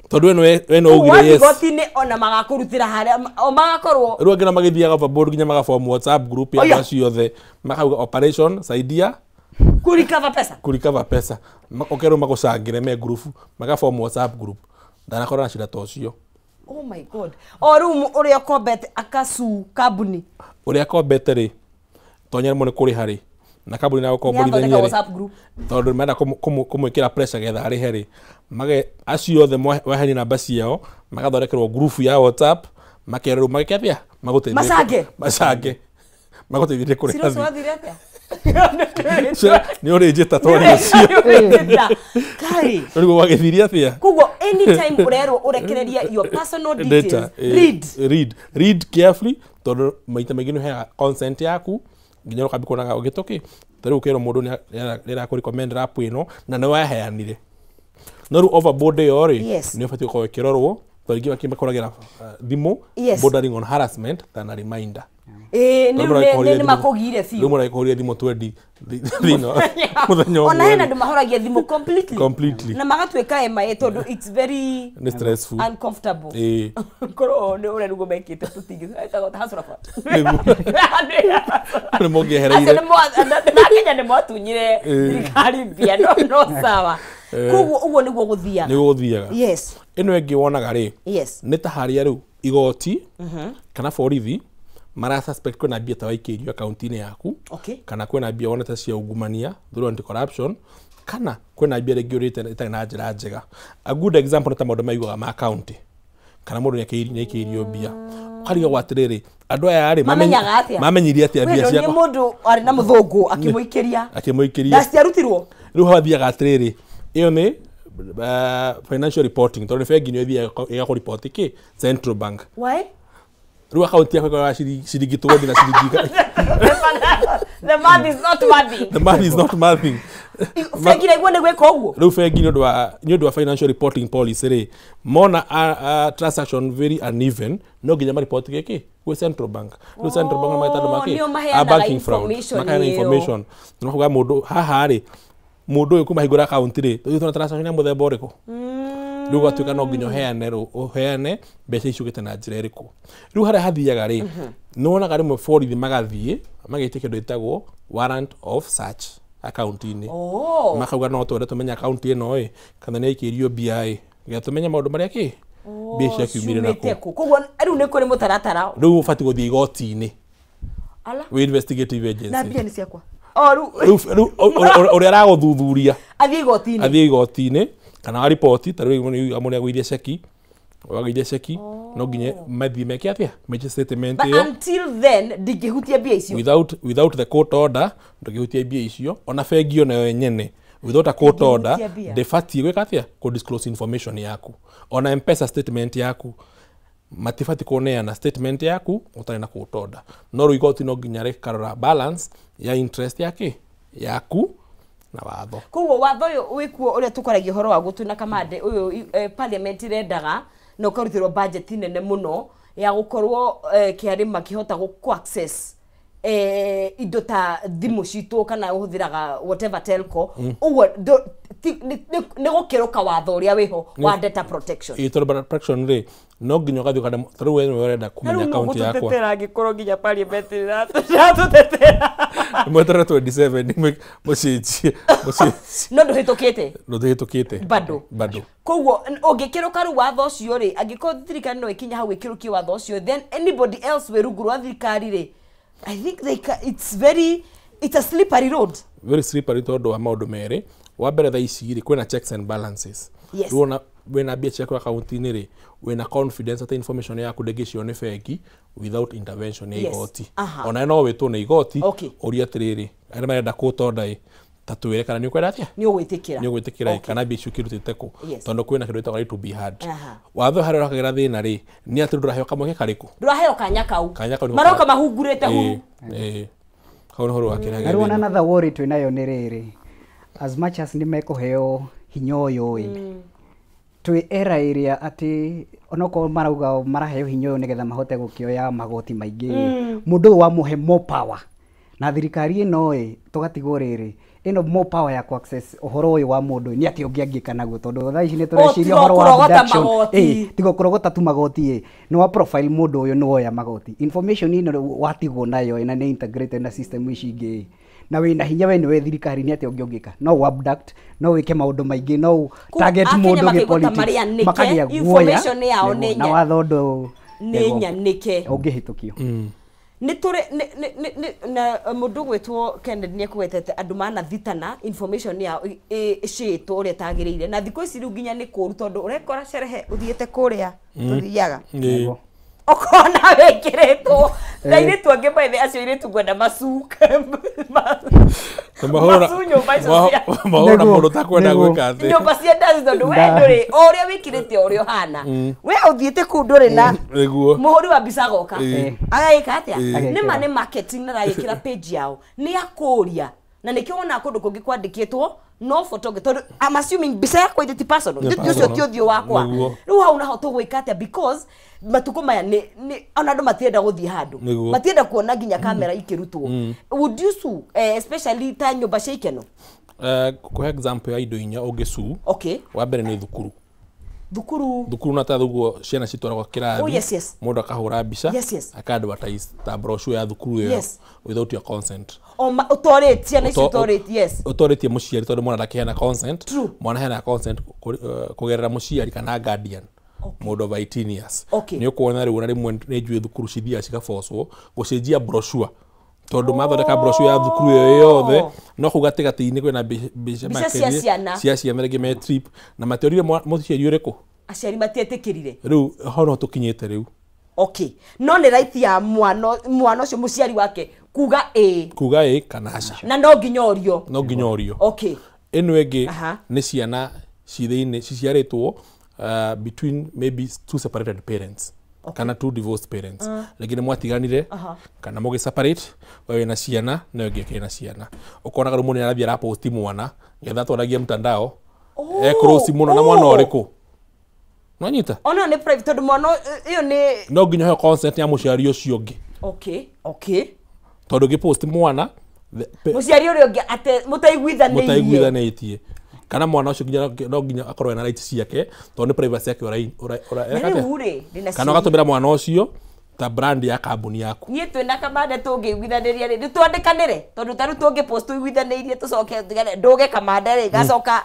tondu we no ugire yes gotine ona magakurutira haria o magakorwo rĩu angĩ magĩthiaga overboard nginya magaform WhatsApp group ya ciothe makauga operation saidia kurikava pesa okerwo magũcangĩre me group magaform WhatsApp group ndanakorwo na shida tocio oh my god o rĩu ũrĩa kombete akasu kambuni ũrĩa kombete rĩ tonyeremo nĩ kũrĩ harĩ na kambuni na gũkomborithania rĩ tondũ menda kũmwĩkĩra pressure getha arĩ herĩ mage acio othe waheni namba ciao magathondekerwo group ya WhatsApp makererwo magĩkethia macange magũteithĩrie kũrĩha nĩ ũrĩ njĩta twarĩ cio nĩguo wagĩthirie atĩa koguo anytime ũrerwo ũrekereria your personal details read carefully tondũ maita maingĩ nĩ ũheaga consent yaku nginya ũkambi kuonaga ũgĩtũkĩ tarĩu ũkerwo mũndũ nĩarakũrecommend app ĩno na nĩ waheanire no rĩu overboard ĩyo rĩ nĩ ũbatiĩ gũkorwo ĩkĩrorwo tondũ ingĩ makĩmakũragĩra thimũ bordering on harassment than a reminder nĩ makũgire biũ rĩu mũrakũhũrĩra thimũ 20 mũthenya ũmwe ona hena andũ mahoragia thimũ completely na magatuĩka MIA tondũ it's very stressful uncomfortable korwo nĩ ũrĩa nĩguo mekĩte tũtingĩ hasura nĩ mũngĩehereire Kenya nĩ mwatunyire thirikari mbia no sawa koguo ũguo nĩguo gũthiaga ĩno ĩngĩ wonaga rĩ nĩ ta harĩa rĩu igoti kana borithi mara suspect kwena mbia ta waikĩrio akaunti-inĩ yaku kana kwena mbia wonete cia ungumania through anti corruption kana kwena mbia rĩngĩ ũrĩte itarĩ na njĩra njega a good example nĩ ta maũndũ maiguaga ma county kana mũndũ nĩakĩirio mbia ũkarigwo atĩrĩrĩ andũ aya rĩ mamenyirie atĩa mbia ciakwa nĩ mũndũ arĩ na mũthũngũ akĩmũikĩria citiarutirwo rĩu hathiaga atĩrĩrĩ ĩyo nĩ financial reporting tondũ nĩ bengi nĩ ĩthiaga ĩgakũripoti kĩ Central Bank rĩu akaunti yakwa ĩkoragwo ciringi 20 na ciringi the math is not mathing bengi naiguo nĩ gwĩka ũguo rĩu bengi nĩ ũndũ wa financial reporting policy rĩ mona transaction very uneven no nginya maripoti gĩkĩ gwĩ Central Bank rĩu Central Bank makĩ banking fraud makaheana information nĩ makuga mũndũ haha rĩ mũndũ ũyũ kuma hingũra akaunti rĩ tũthiĩ transaction ya mũthemba ũrĩkũ rĩu gwatuĩka no nginya ũheane mbeca icio gĩte na njĩra ĩrĩkũ rĩu harĩa hathiaga rĩ nĩ wonaga rĩmwe borithi magathiĩ magĩtie kĩndũ gĩtagwo warrant of search akaunti-inĩ makauga no twende tũmenye akaunti ĩno ĩ kana nĩ yaikĩrio mbia ĩ getha tũmenye maũndũ marĩa kĩ mbia ciakiumire nakũ koguo rĩu nĩ kũrĩ mũtaratara rĩu ũbatiĩ gũthiĩ igoti-inĩ wĩ investigative agency na mbia nĩ ciakwa rĩu ũrĩa aragũthuthuria athiĩ igoti-inĩ kana wa report ta rĩu amũrĩa gũithia ceki wagĩithia ceki no nginya mathiĩ meke atĩa make statement ĩyo but until then ndingĩhutia mbia icio without the court order ndũngĩhutia mbia icio ona bengi o nayo nyene without a court order ndĩbatiĩ gwĩka atĩa kũ disclose information yaku ona M-Pesa statement yaku matibatiĩ kũneana statement yaku ũtarĩ na court order no rĩu igoti no nginya rĩkarora balance ya interest yaku na watho koguo watho ũyũ wĩkuo ũrĩa tũkoragia ũhoro wa gũtuna kamande ũyũ parliament irendaga na ũkarutirwo budget nene mũno ya gũkorwo kĩarĩ makĩhota gũ access indo ta thimu citu kana uhuthiraga whatever telco uwe ne gokeroka watho uria wiho wa data protection data protection ri no nginya gathi kada through when urenda kumenya account yakwa tetera ngikoro nginya parliament ratutera mwetera 27 mucici no nduhitukite bado koguo ungikiruka ru watho ucio ri angiko thirikari no ikinya hau ikiruki watho ucio then anybody else we rungu rwa thirikari ri I think it's a slippery road. Very slippery tondu wa maundu meri. Wa mbere tha ici ri kwina checks and balances. Yes. Ruona wena bia ciaku account-ini ri wena confidence that information yaku ndegicio ni bengi without intervention ya igoti. Ona no witwo ni igoti uri atiriri ari marenda kutondai tatuire kana ni ukwenda atia ni ugwitikira kana bia icio kirutite ku tondu kwina kindu itagwo right to be heard. Watho hari rakagira thina ri ni ati nduraheo kamwe kariku nduraheo kanyakau maroka mahungurite hu hau horo wakiraga ari wana another worry twinayo ni riri as much as ni mekuheo hinya uyu twi era area ati onoko marauga maraheo hinya uyu nigetha mahote gukioya magoti maingi mundu wa muhe more power na thirikari ino tugatigwo riri ino more power ya access uhoro uyu wa mundu ni ati ungiangika naguo tondu thaa ici ni tureciria uhoro wa deduction tigo kurogota tu magoti ni wa profile mundu uyu ni woya magoti information ino watigwo nayo ina ni integrated na system ici ingi na wina hinya we ni we thirikari ni ati ungiongika no abduct no wike maundu maingi no target mundu ge politics makagia information yao ni na wathondo ni nyanike ungihitukio ni tore na mundu gwetwo Kennedy ni kuwetete andu mana thitana information ya shito uri tagirire na thiko ici nginya ni kuru tondu urekora sherehe uthiete kuria tuthiaga okona wekiretwo ndaire twange baithe acio ire tugwenda masuka mahora mundu takwenda gwika thi nyumba cia ndazi tondu we nduri uria wikirite uria hana we uthiete ku nduri na muhuri wa mbica goka agaika atia ni marketing na raikira page yao ni akuria na nikiona kundu kungi kwandikitwo no photography tondu I'm assuming mbica yakwa ite ti personal ndio thio wakwa riu hau naho tugwika atia because matuko maya ni ona ndo matienda guthii handu matienda kuona nginya kamera ikirutwo would you sue especially ta nyumba cia ikeno kwa example ya indo inya ungisu wa mbere ni thukuru na ta thuguo ciana citwaragwo kirathi mundu akahura mbica aka-advertise ta brochure ya thukuru iyo without your consent authority na authority authority muciari tondu mwana ndakiheana consent mwana hena consent kugerera muciari kana guardian mundu of 18 years ni ukuona riu na rimwe ni njui thukuru cithia cigabocwo gucenjia brochure tondu mathondeka brochure ya thukuru iyo yothe no kugatigati-ini kwina mbica cia ciana rĩngĩ me trip na matiorire mũciari ũrĩkũ aciari matietĩkĩrire riu hono tukinyite riu no nĩ right ya mwana ũcio mũciari wake kuga kana aca na no nginya orio ĩno ĩngĩ nĩ ciana cithĩinĩ ciciarĩtwo between maybe two separated parents kana two divorced parents lakini mwatiganire kana mugi separate wewe na ciana na wewe kena ciana ukona garu munene arathia ra post mwana getha twaragia mtandao cross muno na mwana uriku nwanyita ona ni private tondu mwana iyo ni no nginya he consent ya muciari ucio ungi tondu gi post mwana muciari urio ungi ate mutaiguithanitie kana mwana ucio nginya no nginya akorwo na rights ciake tondu privacy yake kana gatumira mwana ucio ta brand ya kambuni yaku nie twina kamande tungiguithaniria ri twandikanire tondu taru tungi post tuiguithanirie tucoke nduge kamande ri gacoka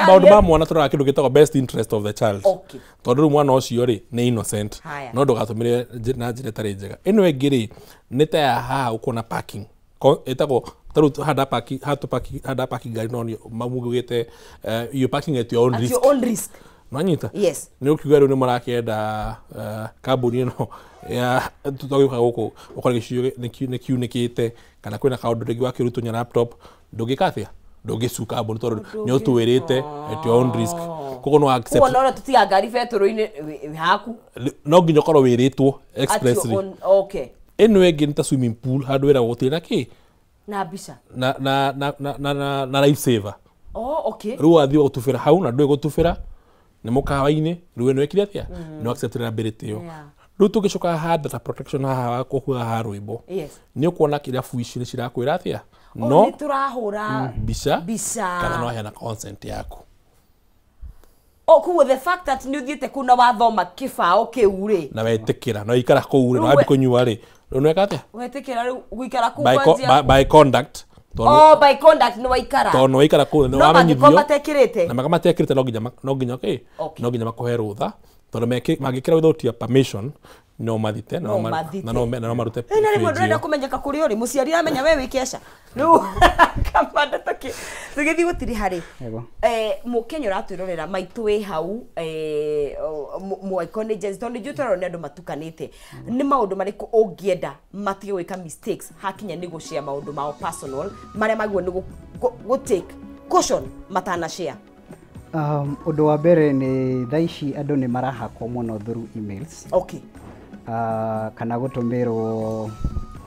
maundu ma mwana turaga kindu gitagwo best interest of the child tondu mwana ucio ri ni innocent no ndugatumire na njira tari njega ino ĩngĩ ri ni ta ya haha ukona parking etagwo taru hada parking gari no mamugite you parking at your own risk Nanyita? Yes. Ni ukiuga riu ni marakenda kambuni ino ya tutogiuka guku ukora giciyo ni kiunikite kana kwina kaundu ringi wakirutunya laptop ndugikathia ndugicuka kambuni tondu ni utuwirite at your own risk kogo no accept kuona ora tutiga ngari betoro-ini haku no nginya korwo wiritwo expressly eno ĩngĩ ni ta swimming pool handu wira gutiri na ki na mbica na life saver riu athi gutubira hau na ndui gutubira ni mukawa-ini riu eno ikire atia no accept liability yo riu tugicoka ha data protection haha kuhuga ha rwimbo ni ukuona kirabu ici ni cirakwira atia no ni turahura bica kana no hena consent yaku kuwa the fact that ni uthiite kuna wathoma kibao kiure na wetikira no ikara kuure no ambi kunyua ri no ekatia wetikira guikara ku kwanzia by conduct by conduct no waikara no waikara ku no amenyithio na matekirite no nginya no nginya makuhe rutha tondu magikira without your permission no mathite na no marute na rimwe ndurenda kumenyeka kuri uri muciari amenya we wikesha riu kamanda tugithi gutiri hari mukenya uratwirorera maitu wi hau muikone just tondu jutoro ni andu matukanite ni maundu mariku ungienda matige gwika mistakes hakinya ni gushare maundu mao personal maria magwo ni go take caution matana share undu wa mbere ni thaici andu ni marahakwo muno through emails kana gutumirwo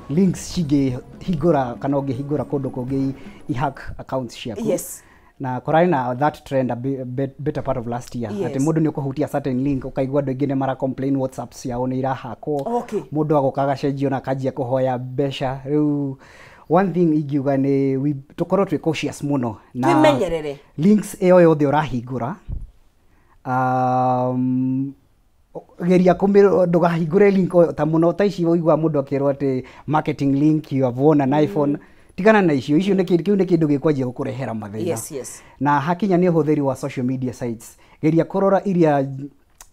links cingihingura kana ungihingura kundu kungi ihack accounts ciaku na korani na that trend a better part of last year ati mundu ni ukuhutia certain link ukaigwa andu ingi ni mara complain WhatsApp ciao ni irahakwo mundu agokaga cenjio na kajia kuhoya mbeca riu one thing igiuga ni tukorwo twi cautious muno na menyerere links eyo yothe urahingura geria kumira ndugahingure link ta muno ta ici uigwa mundu akirwo ati marketing link you have won an iPhone tigana na icio ni kindu gikwanjia gukurehera mathina na hakinya ni uhuthiri wa social media sites geria kurora iria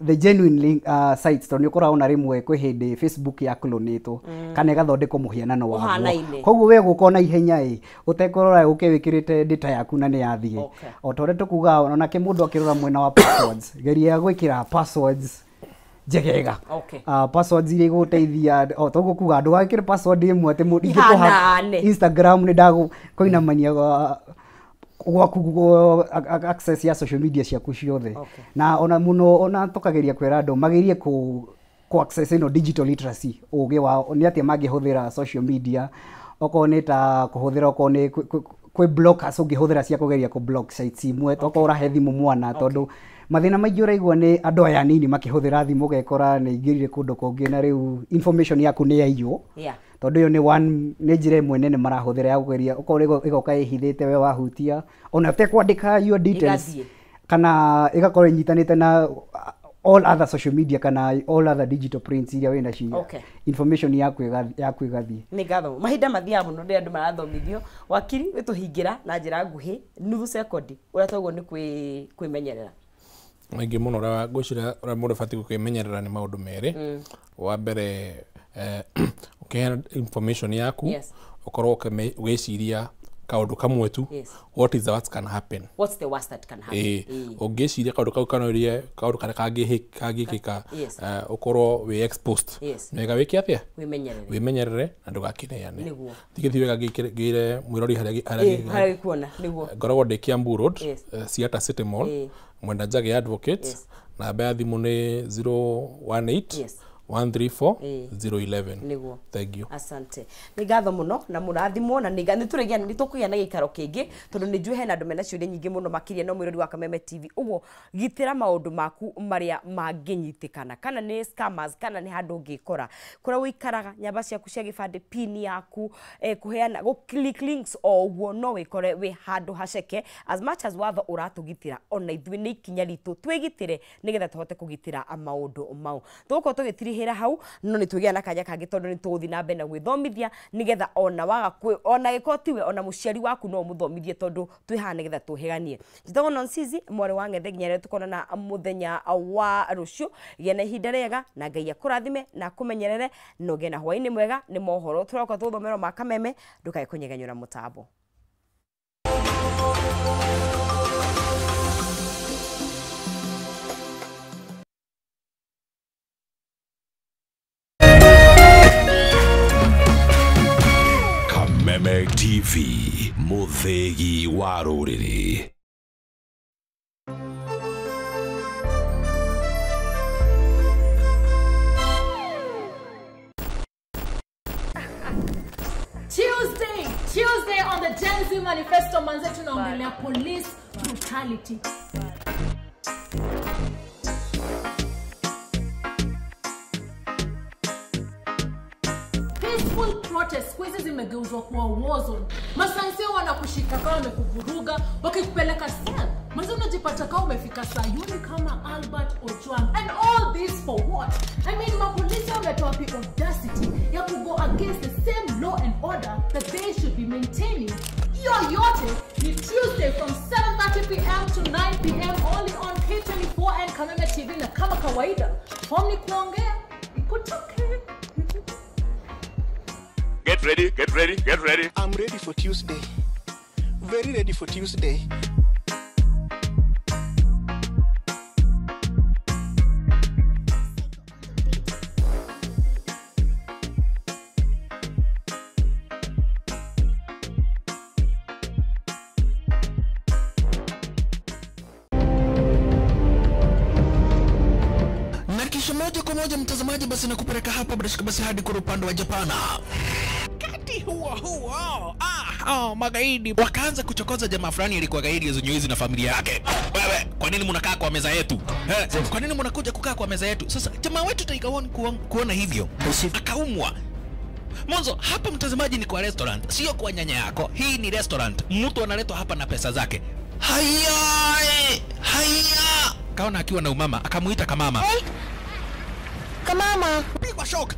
the genuine link sites to ni ukora rimwe kwi hindi Facebook ya clonetwo kana igathondekwo muhianano wa koguo we gukona ihenya utekorora ukiwikirite data yaku na ni yathie otore tukuga ona ke mundu akirora mwena wa passwords geria gwikira passwords jegega passwords ile guteithia togo kuga andu akire password imwe ati mudinge kuha Instagram ni ndago koina mania gwa access ya social media ciaku ciothe na ona muno ona tukageria kwera andu magerie ku access ino digital literacy uge wa ni ati magihuthira social media okoneta kuhuthira okone kwe blockers ungihuthira cia kugeria ku block sites imwe toko urahe thimu mwana tondu mathina maingi uraigwa ni andu aya nini makihuthira thimu gekora ni ingirire kundu kungi na riu information yaku ni yaiywo tondu yo ni one ni njira imwe nene marahuthira ya kugeria ukorwo igoka ihithite we wahutia ona te kwandika your details kana igakorwo inyitanite na all other social media kana all other digital prints iria wena cia information yaku igathie ni gatho mahinda mathia muno ndi andu marathomithio wakiri wituhingira na njira nguhi nuthu second uria togwo ni kwimenyerera maingi muno ra gwicira ra mundu fati kwimenyerera ni maundu meri wa mbere ukiheana information yaku ukorwo ugeciria kaundu kamwe tu what is the worst can happen what's the worst that can happen ugeciria kaundu kau kana urie kaundu kana kangikika ukorwo we exposed mega wiki atia wimenyerere na ndugakineane tigithiwe gagikire mwirori haragi kuona niguo ngoragwo ndi Kiambu Road Siata City Mall mwenda Njagi Advocates namba ya thimu ni 018 134 011 thank you asante ni gatho muno na murathimo na ni turigia ni tukugia na gikaro kingi tondu ni njue hena ndomena ciuria nyingi muno makiria no mwirori wa Kameme TV uguo gitira maundu maku maria manginyitikana kana ni scammers kana ni handu ngikora kura wikaraga nyamba ciaku cia gibande pin yaku kuheana go click links o uguo no wikore we handu haceke as much as watho uratugitira ona ithui ni ikinya ritu twigitire nigetha tuhote kugitira maundu mau tuko tugitiri hira hau no ni tugia na kanya kangi tondu ni tuguthi na mbere na gwithomithia nigetha ona waga ona gikotiwe ona muciari waku no muthomithie tondu twihana nigetha tuhiganie njitagwo Nonsizi mwari wa Ngethe nginya tukona na muthenya wa rucio gena ihinda rega na Ngai akurathime na kumenyerere no gena hwaini mwega ni mohoro turoka tuthomero ma Kameme ndukae kunyegenyura mutambo Kameme TV muthegi wa ruriri Tuesday on the Gen Z Manifesto manze tunaongelea police brutality. zote siku hizi zimegeuzwa kuwa war zone. Masainsia wanakushika kama wamekuvuruga, wakikupeleka cell. Manzi unajipata kama umefika Sayuni kama Albert Ojwang. And all this for what? I mean, mapolisi wametoa the audacity ya go against the same law and order that they should be maintaining. Yote ni Tuesday from 7:30 p.m. to 9 p.m. only on K24 and Kameme TV na kama kawaida. Homni kuongea, ikutoke. Get ready, get ready, get ready. I'm ready for Tuesday. Very ready for Tuesday. Moja kwa moja mtazamaji, basi nakupeleka hapa basi hadi kwa upande wa Japana. Kati huo magaidi wakaanza kuchokoza jamaa fulani alikuwa gaidi ya Zunyuizi na familia yake. Wewe, kwa nini mnakaa kwa meza yetu? Kwa nini mnakuja kukaa kwa meza yetu? Sasa jamaa wetu Taikawon kuona hivyo akaumwa. Mwanzo hapa mtazamaji ni kwa restaurant, sio kwa nyanya yako. Hii ni restaurant. Mtu analetwa hapa na pesa zake. Haya. Kaona akiwa na umama, akamuita kamama. Kamama, pigwa shock.